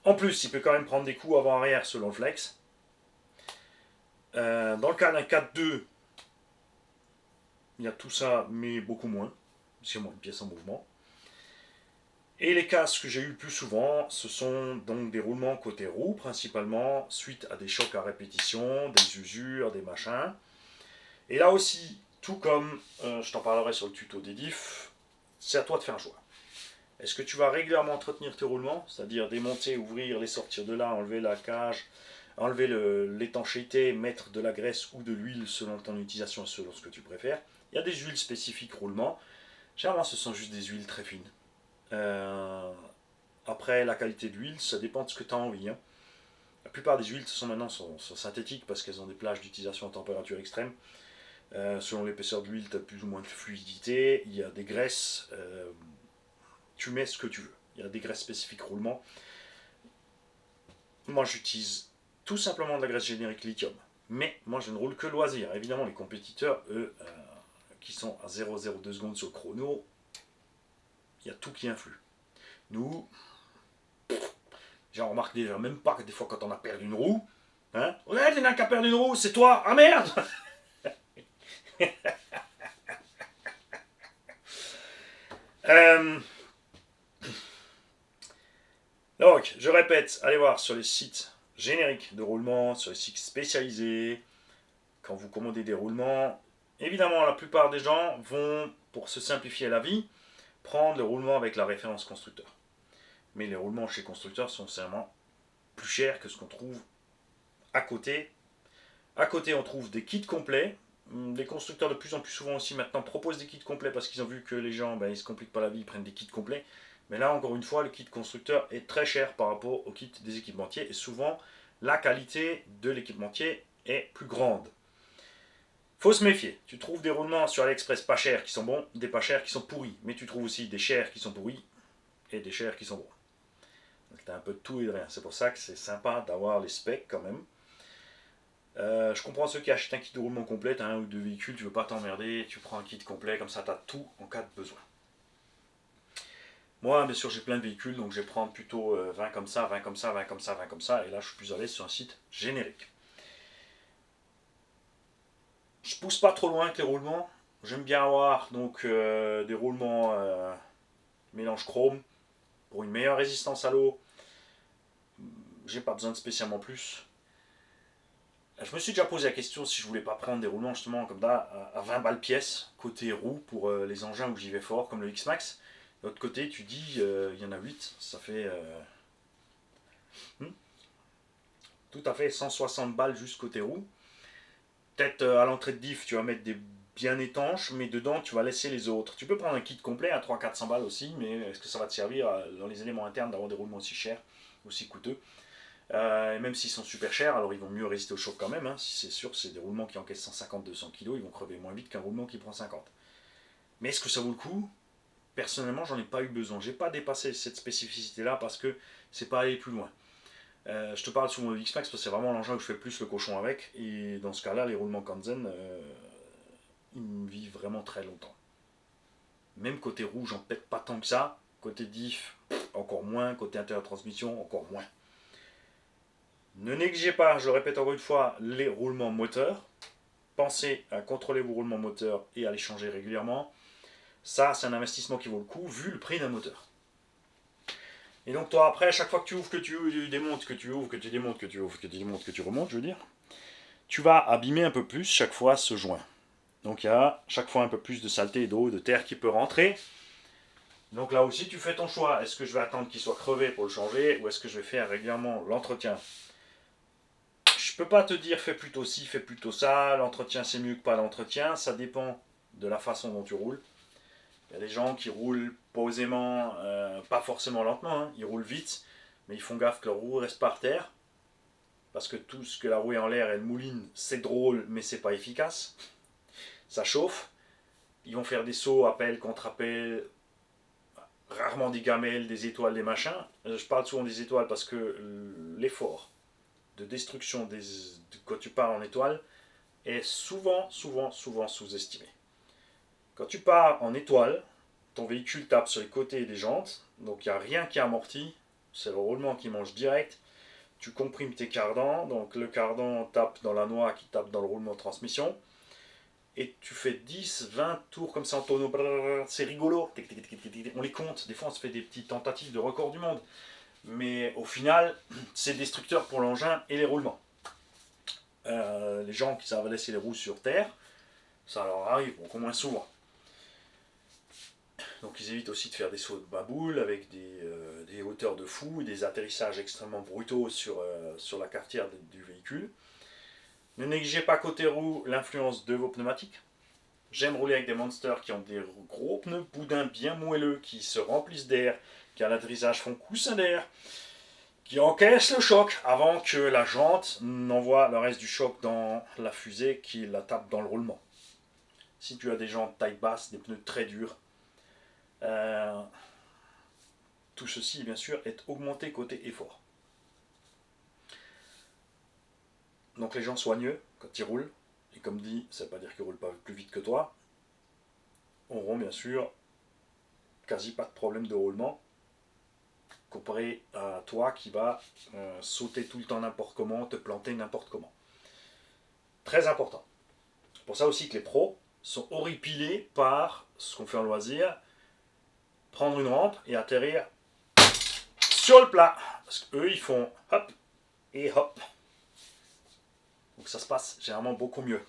[SPEAKER 1] En plus, il peut quand même prendre des coups avant-arrière selon le flex. Dans le cas d'un 4.2, il y a tout ça, mais beaucoup moins, parce qu'il y a moins de pièces en mouvement. Et les casses que j'ai eu le plus souvent, ce sont donc des roulements côté roue, principalement, suite à des chocs à répétition, des usures, des machins. Et là aussi, tout comme je t'en parlerai sur le tuto des diffs, c'est à toi de faire un choix. Est-ce que tu vas régulièrement entretenir tes roulements, c'est-à-dire démonter, ouvrir, les sortir de là, enlever la cage, enlever l'étanchéité, mettre de la graisse ou de l'huile selon ton utilisation et selon ce que tu préfères. Il y a des huiles spécifiques roulement. Généralement, ce sont juste des huiles très fines. Après, la qualité de l'huile, ça dépend de ce que tu as envie. Hein. La plupart des huiles sont synthétiques parce qu'elles ont des plages d'utilisation à température extrême. Selon l'épaisseur de l'huile, tu as plus ou moins de fluidité. Il y a des graisses, tu mets ce que tu veux. Il y a des graisses spécifiques roulement. Moi, j'utilise tout simplement de la graisse générique lithium. Mais moi, je ne roule que loisir. Évidemment, les compétiteurs, eux, qui sont à 0,02 secondes sur le chrono, il y a tout qui influe. Nous, j'en remarque déjà même pas que des fois quand on a perdu une roue, hein, ouais, il y en a qui a perdu une roue, c'est toi, ah merde. Donc, je répète, allez voir sur les sites génériques de roulement sur les sites spécialisés. Quand vous commandez des roulements, évidemment, la plupart des gens vont, pour se simplifier la vie, prendre le roulement avec la référence constructeur. Mais les roulements chez constructeurs sont vraiment plus chers que ce qu'on trouve à côté. À côté, on trouve des kits complets. Les constructeurs de plus en plus souvent aussi maintenant proposent des kits complets parce qu'ils ont vu que les gens, ils se compliquent pas la vie, ils prennent des kits complets. Mais là, encore une fois, le kit constructeur est très cher par rapport au kit des équipementiers et souvent, la qualité de l'équipementier est plus grande. Faut se méfier. Tu trouves des roulements sur AliExpress pas chers qui sont bons, des pas chers qui sont pourris. Mais tu trouves aussi des chers qui sont pourris et des chers qui sont bons. Donc tu as un peu de tout et de rien. C'est pour ça que c'est sympa d'avoir les specs quand même. Je comprends ceux qui achètent un kit de roulement complet, tu as un ou deux véhicules, tu veux pas t'emmerder, tu prends un kit complet, comme ça tu as tout en cas de besoin. Moi, bien sûr, j'ai plein de véhicules, donc je vais prendre plutôt 20 comme ça, 20 comme ça, 20 comme ça, 20 comme ça, et là je suis plus à l'aise sur un site générique. Je pousse pas trop loin avec les roulements. J'aime bien avoir donc des roulements mélange chrome pour une meilleure résistance à l'eau. J'ai pas besoin de spécialement plus. Je me suis déjà posé la question si je voulais pas prendre des roulements justement comme ça à 20 balles pièce côté roue pour les engins où j'y vais fort comme le X-Max. De l'autre côté tu dis il y en a 8, ça fait tout à fait 160 balles juste côté roue. Peut-être à l'entrée de diff tu vas mettre des bien étanches mais dedans tu vas laisser les autres. Tu peux prendre un kit complet à 300-400 balles aussi mais est-ce que ça va te servir dans les éléments internes d'avoir des roulements aussi chers, aussi coûteux? Et même s'ils sont super chers, alors ils vont mieux résister au choc quand même. Si c'est sûr, c'est des roulements qui encaissent 150-200 kg, ils vont crever moins vite qu'un roulement qui prend 50. Mais est-ce que ça vaut le coup? Personnellement, j'en ai pas eu besoin. J'ai pas dépassé cette spécificité-là parce que c'est pas aller plus loin. Je te parle sur mon X-Max parce que c'est vraiment l'engin où je fais le plus le cochon avec. Et dans ce cas-là, les roulements Kanzen, ils me vivent vraiment très longtemps. Même côté rouge, j'en pète pas tant que ça. Côté diff, encore moins. Côté intérieur de transmission, encore moins. Ne négligez pas, je le répète encore une fois, les roulements moteurs. Pensez à contrôler vos roulements moteurs et à les changer régulièrement. Ça, c'est un investissement qui vaut le coup vu le prix d'un moteur. Et donc toi, après, à chaque fois que tu ouvres, que tu démontes, que tu ouvres, que tu démontes, que tu ouvres, que tu démontes, que tu remontes, je veux dire, tu vas abîmer un peu plus chaque fois ce joint. Donc il y a chaque fois un peu plus de saleté, d'eau, de terre qui peut rentrer. Donc là aussi, tu fais ton choix. Est-ce que je vais attendre qu'il soit crevé pour le changer ou est-ce que je vais faire régulièrement l'entretien? Je peux pas te dire fais plutôt ci, fais plutôt ça, l'entretien c'est mieux que pas l'entretien, ça dépend de la façon dont tu roules. Il y a des gens qui roulent posément, pas forcément lentement, ils roulent vite, mais ils font gaffe que leur roue reste par terre, parce que tout ce que la roue est en l'air, elle mouline, c'est drôle, mais c'est pas efficace. Ça chauffe. Ils vont faire des sauts, appels, contre-appels, rarement des gamelles, des étoiles, des machins. Je parle souvent des étoiles parce que l'effort de destruction quand tu pars en étoile est souvent sous-estimé. Quand tu pars en étoile, ton véhicule tape sur les côtés des jantes, donc il n'y a rien qui amortit, c'est le roulement qui mange direct. Tu comprimes tes cardans, donc le cardan tape dans la noix qui tape dans le roulement de transmission, et tu fais 10-20 tours comme ça en tonneau, c'est rigolo, on les compte, des fois on se fait des petites tentatives de record du monde, mais au final, c'est destructeur pour l'engin et les roulements. Les gens qui savent laisser les roues sur terre, ça leur arrive beaucoup moins souvent. Donc ils évitent aussi de faire des sauts de baboule avec des hauteurs de fou, des atterrissages extrêmement brutaux sur la cartière du véhicule. Ne négligez pas côté roue l'influence de vos pneumatiques. J'aime rouler avec des monsters qui ont des gros pneus boudins bien moelleux, qui se remplissent d'air, qui à l'atterrissage font coussin d'air, qui encaissent le choc avant que la jante n'envoie le reste du choc dans la fusée qui la tape dans le roulement. Si tu as des jantes taille basse, des pneus très durs, tout ceci bien sûr est augmenté côté effort. Donc les gens soigneux, quand ils roulent, et comme dit, ça ne veut pas dire qu'ils ne roulent pas plus vite que toi, auront bien sûr quasi pas de problème de roulement, comparé à toi qui va sauter tout le temps n'importe comment, te planter n'importe comment. Très important. C'est pour ça aussi que les pros sont horripilés par ce qu'on fait en loisir, prendre une rampe et atterrir sur le plat. Parce qu'eux, ils font hop, et hop. Donc ça se passe généralement beaucoup mieux.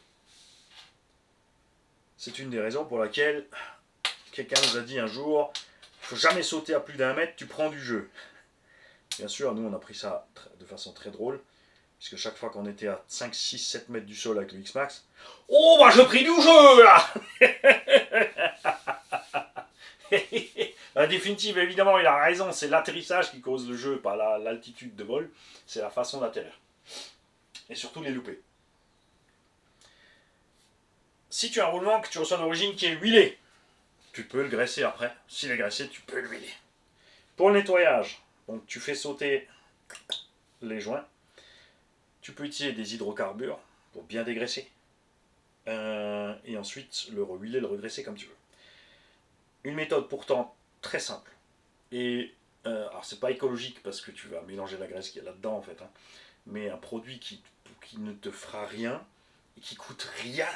[SPEAKER 1] C'est une des raisons pour laquelle quelqu'un nous a dit un jour, il ne faut jamais sauter à plus d'1 mètre, tu prends du jeu. Bien sûr, nous on a pris ça de façon très drôle, puisque chaque fois qu'on était à 5, 6, 7 mètres du sol avec le X-Max, oh bah je pris du jeu là. La définitive, évidemment, il a raison, c'est l'atterrissage qui cause le jeu, pas l'altitude de vol, c'est la façon d'atterrir. Et surtout les louper. Si tu as un roulement que tu reçois d'origine qui est huilé, tu peux le graisser après. S'il est graissé, tu peux l'huiler. Pour le nettoyage, donc tu fais sauter les joints. Tu peux utiliser des hydrocarbures pour bien dégraisser. Et ensuite le rehuiler, le regraisser comme tu veux. Une méthode pourtant très simple. Et alors c'est pas écologique parce que tu vas mélanger la graisse qu'il y a là-dedans en fait. Hein, mais un produit qui ne te fera rien et qui coûte rien.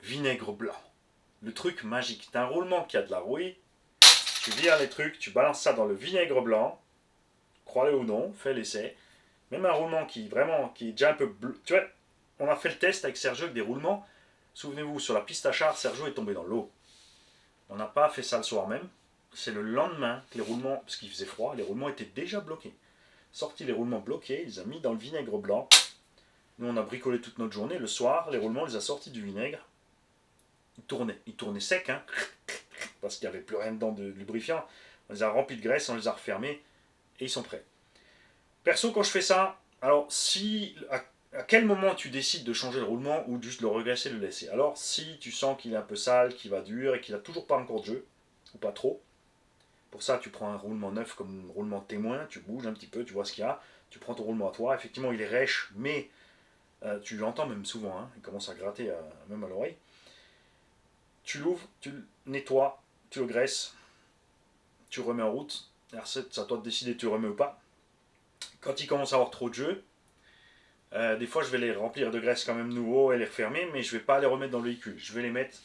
[SPEAKER 1] Vinaigre blanc. Le truc magique. T'as un roulement qui a de la rouille. Tu vires les trucs, tu balances ça dans le vinaigre blanc. Crois-le ou non, fais l'essai. Même un roulement qui est déjà un peu bleu. Tu vois, on a fait le test avec Sergio avec des roulements. Souvenez-vous, sur la piste à char, Sergio est tombé dans l'eau. On n'a pas fait ça le soir même. C'est le lendemain que les roulements, parce qu'il faisait froid, les roulements étaient déjà bloqués. Sorti les roulements bloqués, il les a mis dans le vinaigre blanc. Nous, on a bricolé toute notre journée. Le soir, les roulements, on les a sortis du vinaigre. Ils tournaient secs, hein, parce qu'il n'y avait plus rien dedans de lubrifiant. On les a remplis de graisse, on les a refermés, et ils sont prêts. Perso, quand je fais ça, alors si à quel moment tu décides de changer le roulement ou juste le regraisser et le laisser? Alors si tu sens qu'il est un peu sale, qu'il va dur et qu'il n'a toujours pas encore de jeu, ou pas trop, pour ça tu prends un roulement neuf comme un roulement témoin, tu bouges un petit peu, tu vois ce qu'il y a, tu prends ton roulement à toi, effectivement il est rêche, mais tu l'entends même souvent, hein, il commence à gratter même à l'oreille. Tu l'ouvres, tu le nettoies, tu le graisses, tu le remets en route. Alors c'est à toi de décider si tu le remets ou pas. Quand il commence à avoir trop de jeu, des fois je vais les remplir de graisse quand même nouveau et les refermer, mais je ne vais pas les remettre dans le véhicule. Je vais les mettre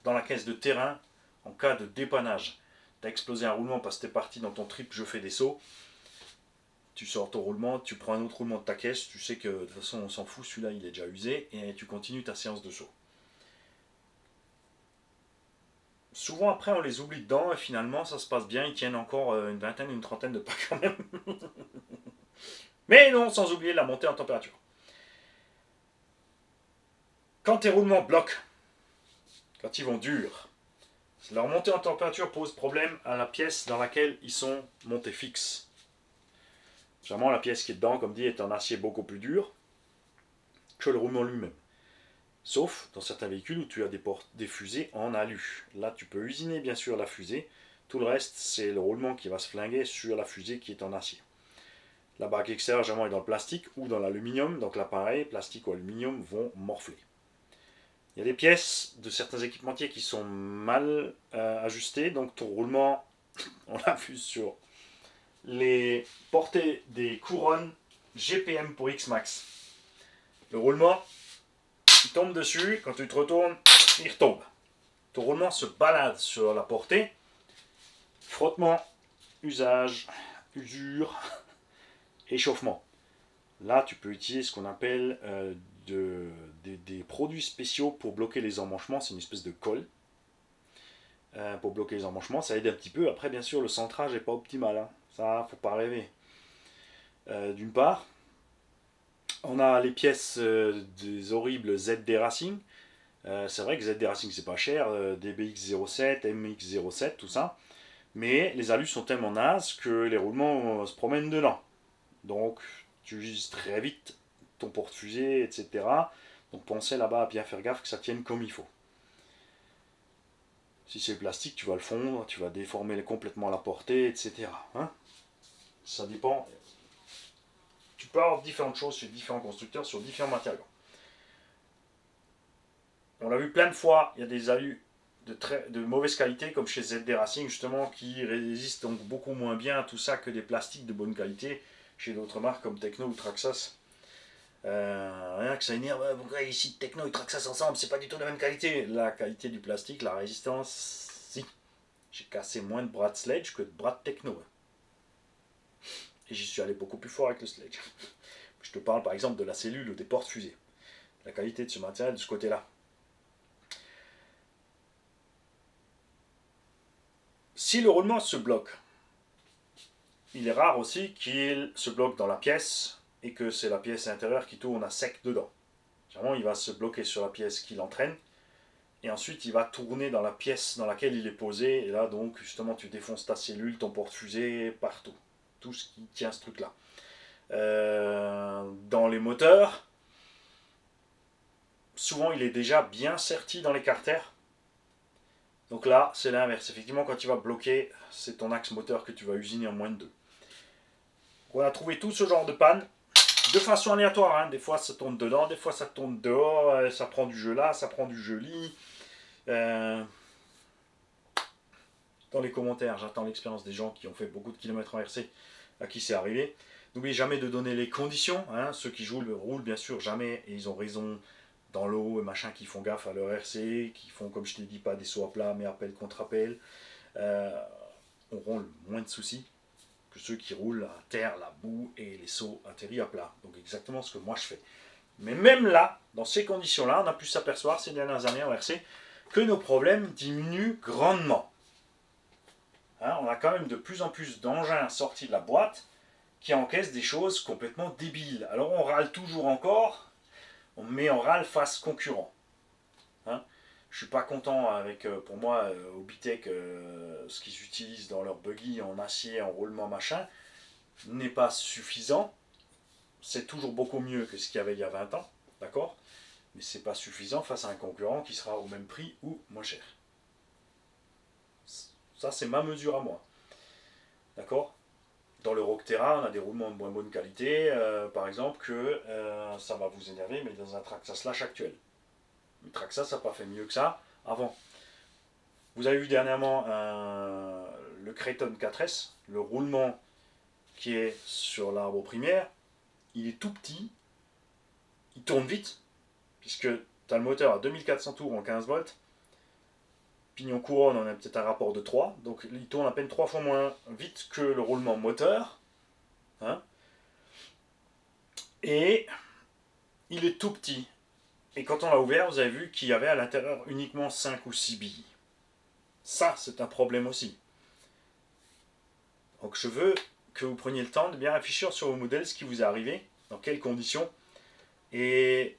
[SPEAKER 1] dans la caisse de terrain en cas de dépannage. Tu as explosé un roulement parce que tu es parti dans ton trip, je fais des sauts. Tu sors ton roulement, tu prends un autre roulement de ta caisse, tu sais que de toute façon on s'en fout, celui-là il est déjà usé, et tu continues ta séance de saut. Souvent après on les oublie dedans et finalement ça se passe bien, ils tiennent encore une vingtaine, une trentaine de pas quand même. Mais non, sans oublier la montée en température. Quand tes roulements bloquent, quand ils vont durs, leur montée en température pose problème à la pièce dans laquelle ils sont montés fixes. Généralement la pièce qui est dedans, comme dit, est en acier beaucoup plus dur que le roulement lui-même. Sauf dans certains véhicules où tu as des fusées en alu. Là, tu peux usiner bien sûr la fusée. Tout le reste, c'est le roulement qui va se flinguer sur la fusée qui est en acier. La bague extérieure, généralement, est dans le plastique ou dans l'aluminium. Donc là, pareil, plastique ou aluminium vont morfler. Il y a des pièces de certains équipementiers qui sont mal ajustées. Donc ton roulement, on l'a vu sur les portées des couronnes GPM pour X-Max. Le roulement, il tombe dessus, quand tu te retournes, il retombe. Ton roulement se balade sur la portée. Frottement, usage, usure, échauffement. Là, tu peux utiliser ce qu'on appelle des produits spéciaux pour bloquer les emmanchements. C'est une espèce de colle pour bloquer les emmanchements. Ça aide un petit peu. Après, bien sûr, le centrage n'est pas optimal. Hein. Ça, faut pas rêver. D'une part, on a les pièces des horribles ZD Racing. C'est vrai que ZD Racing c'est pas cher, DBX07, MX07, tout ça. Mais les alus sont tellement nazes que les roulements se promènent dedans. Donc tu utilises très vite ton porte-fusée, etc. Donc pensez là-bas à bien faire gaffe que ça tienne comme il faut. Si c'est plastique, tu vas le fondre, tu vas déformer complètement la portée, etc. Hein, ça dépend. Tu peux avoir différentes choses chez différents constructeurs, sur différents matériaux. On l'a vu plein de fois, il y a des alus de mauvaise qualité, comme chez ZD Racing, justement, qui résistent donc beaucoup moins bien à tout ça que des plastiques de bonne qualité chez d'autres marques comme Techno ou Traxxas. Rien que ça énerve, pourquoi ici Techno et Traxxas ensemble, c'est pas du tout la même qualité. La qualité du plastique, la résistance, si. J'ai cassé moins de bras de Sledge que de bras de Techno. Et j'y suis allé beaucoup plus fort avec le sledge. Je te parle par exemple de la cellule ou des portes-fusées. La qualité de ce matériel de ce côté-là. Si le roulement se bloque, il est rare aussi qu'il se bloque dans la pièce et que c'est la pièce intérieure qui tourne à sec dedans. Généralement, il va se bloquer sur la pièce qui l'entraîne et ensuite il va tourner dans la pièce dans laquelle il est posé. Et là, donc, justement, tu défonces ta cellule, ton porte-fusée, partout. Tout ce qui tient ce truc-là. Dans les moteurs, souvent il est déjà bien serti dans les carters. Donc là, c'est l'inverse. Effectivement, quand tu vas bloquer, c'est ton axe moteur que tu vas usiner en moins de 2. On a trouvé tout ce genre de panne de façon aléatoire. Hein. Des fois, ça tourne dedans, des fois, ça tourne dehors. Ça prend du jeu là, ça prend du joli. Dans les commentaires, j'attends l'expérience des gens qui ont fait beaucoup de kilomètres en RC, à qui c'est arrivé. N'oubliez jamais de donner les conditions. Hein. Ceux qui roulent bien sûr jamais, et ils ont raison dans l'eau et machin, qui font gaffe à leur RC, qui font, comme je t'ai dit, pas des sauts à plat, mais appel contre appel, auront moins de soucis que ceux qui roulent à terre, la boue et les sauts atterris à plat. Donc exactement ce que moi je fais. Mais même là, dans ces conditions-là, on a pu s'apercevoir ces dernières années en RC que nos problèmes diminuent grandement. Hein, on a quand même de plus en plus d'engins sortis de la boîte qui encaissent des choses complètement débiles. Alors on râle toujours encore, mais on râle face concurrent. Hein, je suis pas content avec, pour moi, Obitech, ce qu'ils utilisent dans leur buggy en acier, en roulement machin, n'est pas suffisant. C'est toujours beaucoup mieux que ce qu'il y avait il y a 20 ans, d'accord? Mais c'est pas suffisant face à un concurrent qui sera au même prix ou moins cher. Ça, c'est ma mesure à moi. D'accord? Dans le Rockterra, on a des roulements de moins bonne qualité, par exemple, que ça va vous énerver, mais dans un Traxxas Slash actuel. Le Traxxas n'a pas fait mieux que ça avant. Vous avez vu dernièrement le Kraton 4S, le roulement qui est sur l'arbre primaire, il est tout petit, il tourne vite, puisque tu as le moteur à 2400 tours en 15 volts, pignon couronne, on a peut-être un rapport de 3, donc il tourne à peine 3 fois moins vite que le roulement moteur, hein, et il est tout petit. Et quand on l'a ouvert, vous avez vu qu'il y avait à l'intérieur uniquement 5 ou 6 billes. Ça, c'est un problème aussi. Donc je veux que vous preniez le temps de bien réfléchir sur vos modèles, ce qui vous est arrivé, dans quelles conditions, et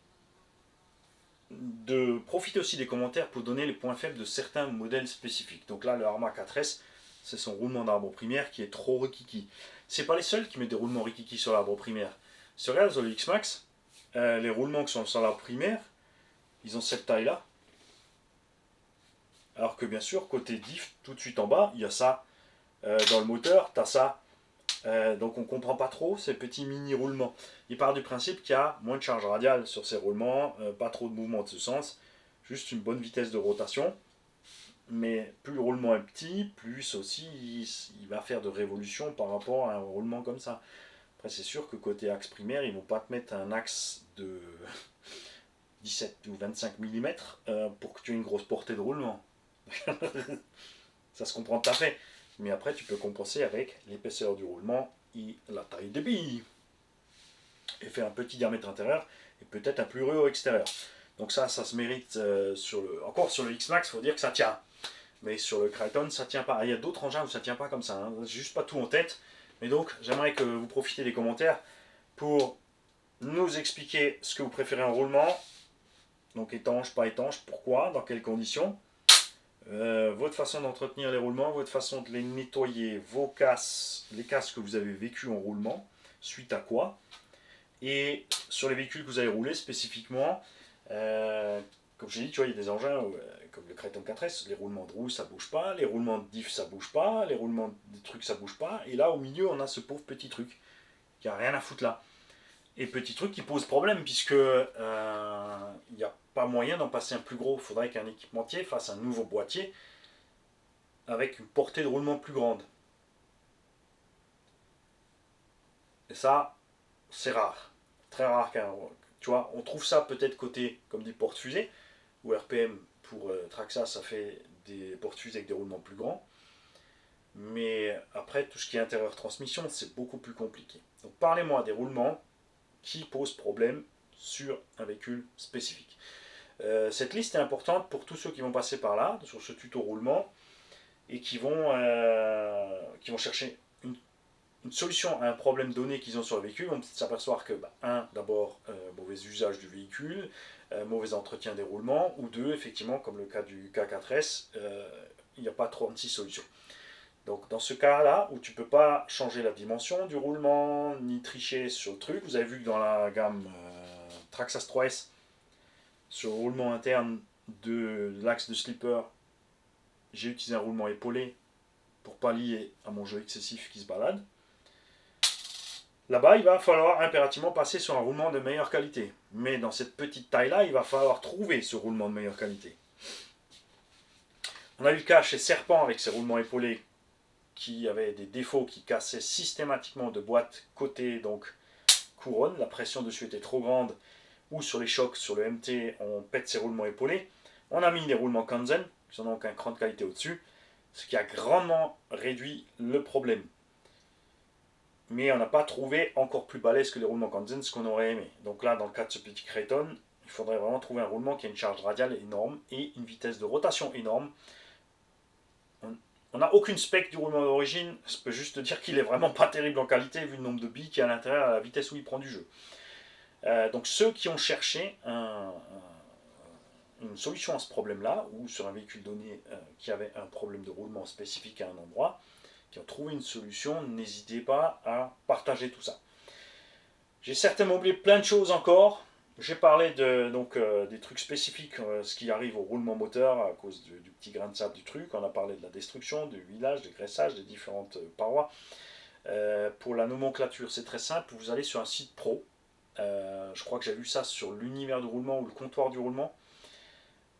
[SPEAKER 1] de profiter aussi des commentaires pour donner les points faibles de certains modèles spécifiques. Donc là, le Arma 4S, c'est son roulement d'arbre primaire qui est trop rikiki. C'est pas les seuls qui mettent des roulements rikiki sur l'arbre primaire. Sur le X-Max, les roulements qui sont sur l'arbre primaire, ils ont cette taille-là. Alors que bien sûr, côté diff, tout de suite en bas, il y a ça. Dans le moteur, tu as ça. Donc on ne comprend pas trop ces petits mini roulements. Il part du principe qu'il y a moins de charge radiale sur ces roulements, pas trop de mouvement de ce sens, juste une bonne vitesse de rotation. Mais plus le roulement est petit, plus aussi il va faire de révolution par rapport à un roulement comme ça. Après c'est sûr que côté axe primaire, ils ne vont pas te mettre un axe de 17 ou 25 mm pour que tu aies une grosse portée de roulement. Ça se comprend tout à fait. Mais après, tu peux compenser avec l'épaisseur du roulement et la taille des billes. Et faire un petit diamètre intérieur et peut-être un plus rude extérieur. Donc ça se mérite encore sur le X-Max, il faut dire que ça tient. Mais sur le Kraton, ça tient pas. Il y a d'autres engins où ça tient pas comme ça. Hein. J'ai juste pas tout en tête. Mais donc, j'aimerais que vous profitiez des commentaires pour nous expliquer ce que vous préférez en roulement. Donc étanche, pas étanche, pourquoi, dans quelles conditions. Votre façon d'entretenir les roulements, votre façon de les nettoyer, vos casses, les casses que vous avez vécues en roulement, suite à quoi. Et sur les véhicules que vous avez roulés spécifiquement, comme je l'ai dit, tu vois, il y a des engins comme le Kraton 4S, les roulements de roue ça bouge pas, les roulements de diff ça bouge pas, les roulements de trucs ça bouge pas, et là au milieu on a ce pauvre petit truc qui a rien à foutre là. Et petit truc qui pose problème puisque il n'y a pas moyen d'en passer un plus gros. Il faudrait qu'un équipementier fasse un nouveau boîtier avec une portée de roulement plus grande. Et ça, c'est rare. Très rare tu vois, on trouve ça peut-être côté comme des porte-fusées, ou RPM pour Traxxas ça fait des porte-fusées avec des roulements plus grands. Mais après, tout ce qui est intérieur transmission, c'est beaucoup plus compliqué. Donc parlez-moi des roulements qui posent problème sur un véhicule spécifique. Cette liste est importante pour tous ceux qui vont passer par là, sur ce tuto roulement, et qui vont chercher une solution à un problème donné qu'ils ont sur le véhicule. On peut s'apercevoir que, d'abord, mauvais usage du véhicule, mauvais entretien des roulements, ou deux, effectivement, comme le cas du K4S, il n'y a pas 36 solutions. Donc dans ce cas-là, où tu ne peux pas changer la dimension du roulement, ni tricher sur le truc, vous avez vu que dans la gamme Traxxas 3S, sur le roulement interne de l'axe de slipper, j'ai utilisé un roulement épaulé pour pallier à mon jeu excessif qui se balade. Là-bas, il va falloir impérativement passer sur un roulement de meilleure qualité. Mais dans cette petite taille-là, il va falloir trouver ce roulement de meilleure qualité. On a eu le cas chez Serpent avec ses roulements épaulés qui avaient des défauts qui cassaient systématiquement de boîte côté donc couronne. La pression dessus était trop grande. Ou sur les chocs, sur le MT, on pète ses roulements épaulés. On a mis des roulements Kanzen, qui sont donc un cran de qualité au-dessus, ce qui a grandement réduit le problème. Mais on n'a pas trouvé encore plus balèze que les roulements Kanzen, ce qu'on aurait aimé. Donc là, dans le cas de ce petit Creighton, il faudrait vraiment trouver un roulement qui a une charge radiale énorme et une vitesse de rotation énorme. On n'a aucune spec du roulement d'origine, je peux juste te dire qu'il est vraiment pas terrible en qualité vu le nombre de billes qu'il y a à l'intérieur et la vitesse où il prend du jeu. Donc ceux qui ont cherché une solution à ce problème-là, ou sur un véhicule donné qui avait un problème de roulement spécifique à un endroit, qui ont trouvé une solution, n'hésitez pas à partager tout ça. J'ai certainement oublié plein de choses encore. J'ai parlé des trucs spécifiques, ce qui arrive au roulement moteur à cause du petit grain de sable du truc. On a parlé de la destruction, du huilage, du graissage, des différentes parois. Pour la nomenclature, c'est très simple. Vous allez sur un site pro. Je crois que j'ai vu ça sur l'univers du roulement ou le comptoir du roulement.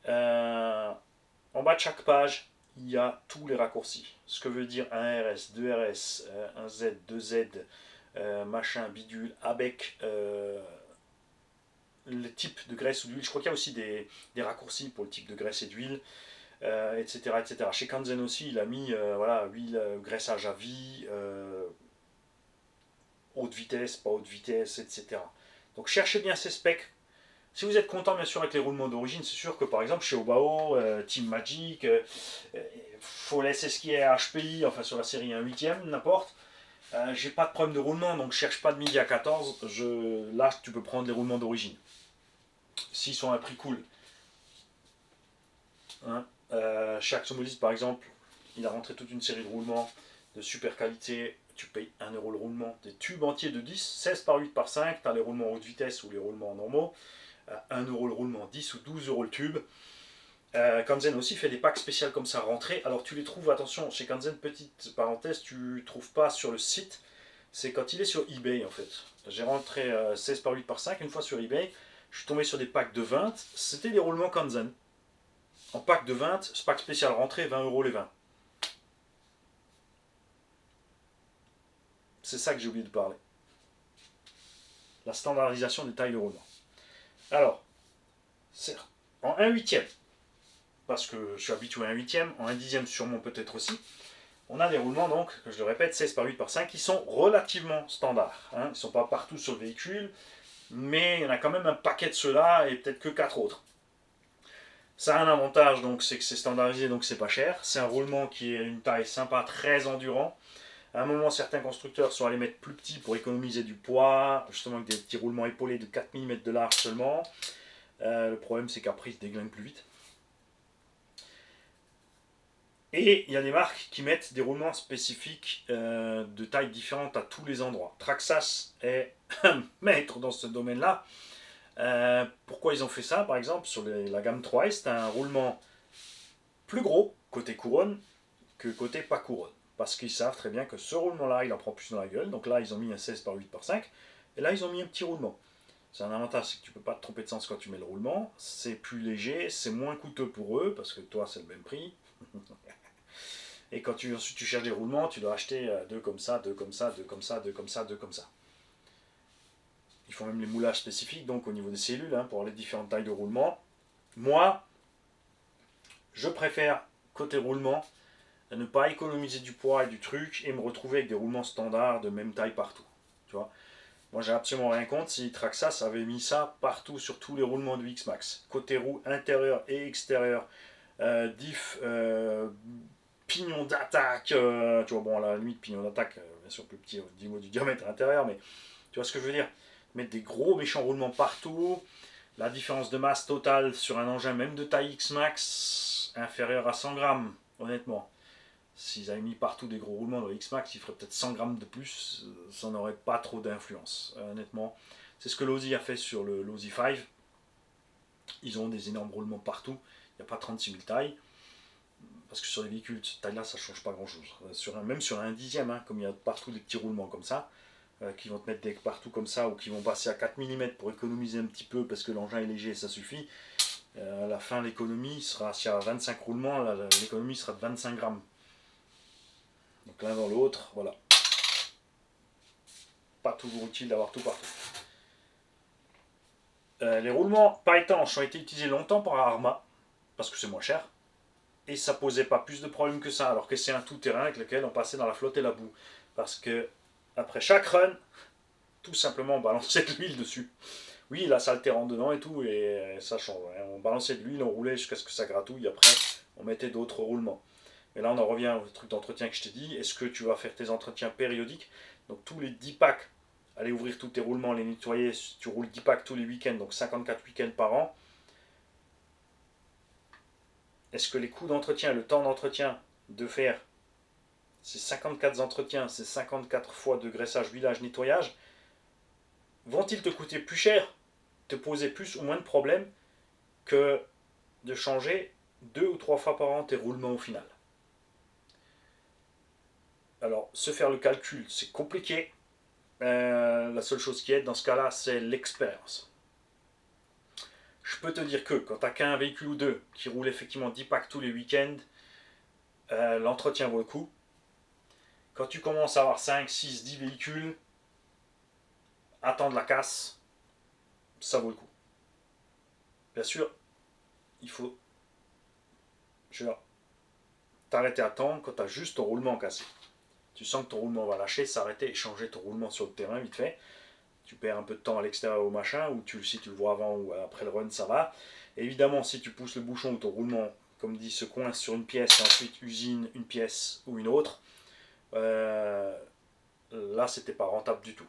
[SPEAKER 1] En bas de chaque page, il y a tous les raccourcis. Ce que veut dire un RS, 2 RS, un Z, 2 Z, machin, bidule, ABEC, le type de graisse ou d'huile. Je crois qu'il y a aussi des raccourcis pour le type de graisse et d'huile, etc., etc. Chez Kanzen aussi, il a mis huile, graissage à vie, haute vitesse, pas haute vitesse, etc. Donc cherchez bien ces specs. Si vous êtes content bien sûr avec les roulements d'origine, c'est sûr que par exemple chez Obao, Team Magic, faut laisser ce qui est HPI, enfin sur la série 1/8, n'importe. J'ai pas de problème de roulement, donc je cherche pas de midi à 14. Là, tu peux prendre les roulements d'origine. S'ils sont à un prix cool. Hein. Chez Axomodis par exemple, il a rentré toute une série de roulements de super qualité. Tu payes 1€ le roulement. Des tubes entiers de 10, 16 par 8 par 5. Tu as les roulements haute vitesse ou les roulements normaux. 1€ le roulement, 10 ou 12€ le tube. Kanzen aussi fait des packs spéciaux comme ça rentrés. Alors tu les trouves, attention, chez Kanzen, petite parenthèse, tu ne trouves pas sur le site. C'est quand il est sur eBay en fait. J'ai rentré 16 par 8 par 5 une fois sur eBay. Je suis tombé sur des packs de 20. C'était des roulements Kanzen. En pack de 20, ce pack spécial rentré, 20€ les 20. C'est ça que j'ai oublié de parler. La standardisation des tailles de roulement. Alors, en 1/8, parce que je suis habitué à 1/8, en 1/10 sûrement peut-être aussi, on a des roulements donc, je le répète, 16 par 8 par 5 qui sont relativement standards. Ils ne sont pas partout sur le véhicule, mais il y en a quand même un paquet de ceux-là et peut-être que 4 autres. Ça a un avantage, donc c'est que c'est standardisé, donc c'est pas cher. C'est un roulement qui est une taille sympa, très endurant. À un moment, certains constructeurs sont allés mettre plus petit pour économiser du poids, justement avec des petits roulements épaulés de 4 mm de large seulement. Le problème, c'est qu'après, ils se déglinguent plus vite. Et il y a des marques qui mettent des roulements spécifiques de tailles différentes à tous les endroits. Traxxas est un maître dans ce domaine-là. Pourquoi ils ont fait ça? Par exemple, sur la gamme 3S, tu as un roulement plus gros côté couronne que côté pas couronne. Parce qu'ils savent très bien que ce roulement-là, il en prend plus dans la gueule. Donc là, ils ont mis un 16 par 8 par 5. Et là, ils ont mis un petit roulement. C'est un avantage, c'est que tu ne peux pas te tromper de sens quand tu mets le roulement. C'est plus léger, c'est moins coûteux pour eux, parce que toi, c'est le même prix. Et quand tu cherches des roulements, tu dois acheter deux comme ça, deux comme ça, deux comme ça, deux comme ça, deux comme ça. Ils font même les moulages spécifiques, donc au niveau des cellules, pour les différentes tailles de roulement. Moi, je préfère, côté roulement, à ne pas économiser du poids et du truc et me retrouver avec des roulements standards de même taille partout. Tu vois. Moi, j'ai absolument rien contre. Si Traxxas avait mis ça partout sur tous les roulements du X-Max. Côté roue intérieur et extérieur. Diff, pignon d'attaque. Tu vois, bon, à la limite, pignon d'attaque, bien sûr, plus petit au niveau du diamètre intérieur, mais tu vois ce que je veux dire. Mettre des gros méchants roulements partout. La différence de masse totale sur un engin, même de taille X-Max, inférieure à 100 grammes, honnêtement. S'ils avaient mis partout des gros roulements dans le X-Max, il ferait peut-être 100 grammes de plus, ça n'aurait pas trop d'influence, honnêtement. C'est ce que l'Audi a fait sur le l'Audi 5. Ils ont des énormes roulements partout, il n'y a pas 36 000 tailles, parce que sur les véhicules de cette taille-là, ça ne change pas grand-chose. Même sur un dixième, hein, comme il y a partout des petits roulements comme ça, qui vont te mettre des partout comme ça, ou qui vont passer à 4 mm pour économiser un petit peu, parce que l'engin est léger, ça suffit. À la fin, l'économie sera, s'il y a 25 roulements, l'économie sera de 25 grammes. Donc l'un dans l'autre, voilà. Pas toujours utile d'avoir tout partout. Les roulements pas étanches ont été utilisés longtemps par Arma, parce que c'est moins cher, et ça posait pas plus de problèmes que ça, alors que c'est un tout-terrain avec lequel on passait dans la flotte et la boue. Parce que, après chaque run, tout simplement on balançait de l'huile dessus. Oui, là ça altère en dedans et tout, et ça change. On balançait de l'huile, on roulait jusqu'à ce que ça gratouille, après on mettait d'autres roulements. Et là on en revient au truc d'entretien que je t'ai dit. Est-ce que tu vas faire tes entretiens périodiques? Donc tous les 10 packs, aller ouvrir tous tes roulements, les nettoyer, tu roules 10 packs tous les week-ends, donc 54 week-ends par an. Est-ce que les coûts d'entretien, le temps d'entretien de faire ces 54 entretiens, ces 54 fois de graissage, huilage, nettoyage, vont-ils te coûter plus cher, te poser plus ou moins de problèmes que de changer 2 ou 3 fois par an tes roulements au final? Alors, se faire le calcul, c'est compliqué. La seule chose qui aide dans ce cas-là, c'est l'expérience. Je peux te dire que quand tu n'as qu'un véhicule ou deux qui roule effectivement 10 packs tous les week-ends, l'entretien vaut le coup. Quand tu commences à avoir 5, 6, 10 véhicules, attendre la casse, ça vaut le coup. Bien sûr, il faut t'arrêter à temps quand tu as juste ton roulement cassé. Tu sens que ton roulement va lâcher, s'arrêter et changer ton roulement sur le terrain vite fait. Tu perds un peu de temps à l'extérieur au machin, ou si tu le vois avant ou après le run, ça va. Et évidemment, si tu pousses le bouchon ou ton roulement, comme dit, se coince sur une pièce et ensuite usine une pièce ou une autre, là, c'était pas rentable du tout.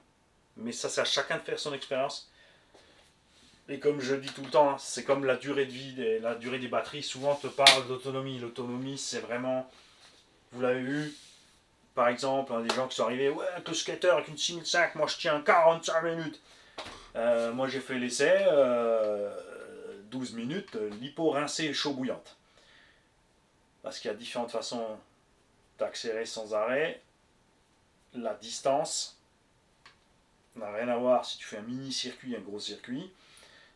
[SPEAKER 1] Mais ça, c'est à chacun de faire son expérience. Et comme je dis tout le temps, c'est comme la durée de vie, la durée des batteries. Souvent, on te parle d'autonomie. L'autonomie, c'est vraiment, vous l'avez vu, par exemple, des gens qui sont arrivés, ouais, que skater avec une 6005, moi je tiens 45 minutes. Moi j'ai fait l'essai, 12 minutes, lipo rincée et chaud bouillante. Parce qu'il y a différentes façons d'accélérer sans arrêt. La distance n'a rien à voir si tu fais un mini circuit, un gros circuit.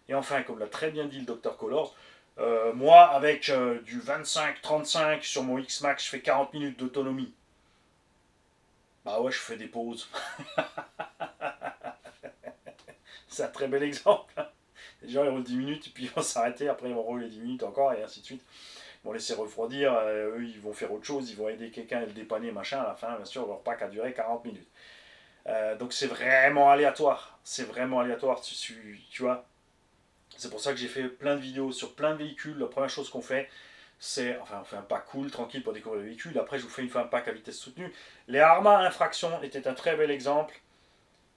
[SPEAKER 1] Et enfin, comme l'a très bien dit le Dr Colors, moi avec du 25-35 sur mon X-Max, je fais 40 minutes d'autonomie. Bah ouais, je fais des pauses. C'est un très bel exemple. Les gens ils roulent 10 minutes, et puis ils vont s'arrêter, après ils vont rouler 10 minutes encore, et ainsi de suite. Ils vont laisser refroidir, eux ils vont faire autre chose, ils vont aider quelqu'un à le dépanner, machin, à la fin, bien sûr, leur pack a duré 40 minutes. Donc c'est vraiment aléatoire. C'est vraiment aléatoire, tu vois. C'est pour ça que j'ai fait plein de vidéos sur plein de véhicules. La première chose qu'on fait, c'est, enfin, on fait un pack cool, tranquille pour découvrir le véhicule. Après, je vous fais une fois un pack à vitesse soutenue. Les Arma Infraction étaient un très bel exemple.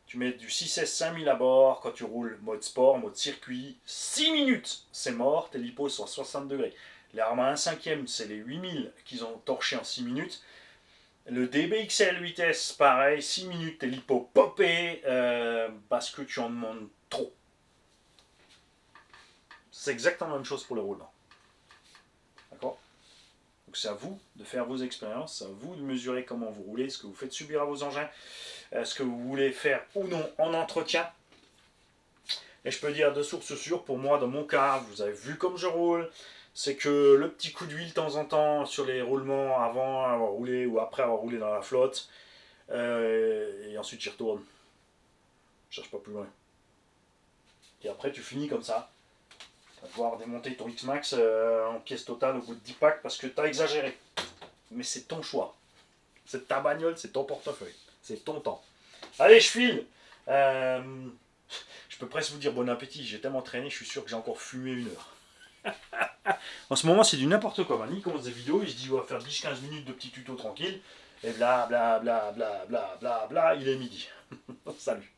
[SPEAKER 1] Tu mets du 6S 5000 à bord quand tu roules mode sport, mode circuit. 6 minutes, c'est mort, tes lipos sont à 60 degrés. Les Arma 1 5e, c'est les 8000 qu'ils ont torché en 6 minutes. Le DBXL 8S, pareil, 6 minutes, tes lipos popés parce que tu en demandes trop. C'est exactement la même chose pour le roulement. D'accord? Donc c'est à vous de faire vos expériences, c'est à vous de mesurer comment vous roulez, ce que vous faites subir à vos engins, ce que vous voulez faire ou non en entretien. Et je peux dire de source sûre, pour moi, dans mon cas, vous avez vu comme je roule, c'est que le petit coup d'huile de temps en temps sur les roulements avant avoir roulé ou après avoir roulé dans la flotte, et ensuite j'y retourne. Je cherche pas plus loin. Et après tu finis comme ça. Tu vas devoir démonter ton X-Max en pièces totales au bout de 10 packs parce que tu as exagéré. mais c'est ton choix. C'est ta bagnole, c'est ton portefeuille, c'est ton temps. Allez, je file. Je peux presque vous dire bon appétit, j'ai tellement traîné, je suis sûr que j'ai encore fumé 1 heure. En ce moment, c'est du n'importe quoi. Mani commence des vidéos, il se dit on va faire 10-15 minutes de petits tutos tranquilles, et bla bla bla bla bla bla bla, il est midi. Salut.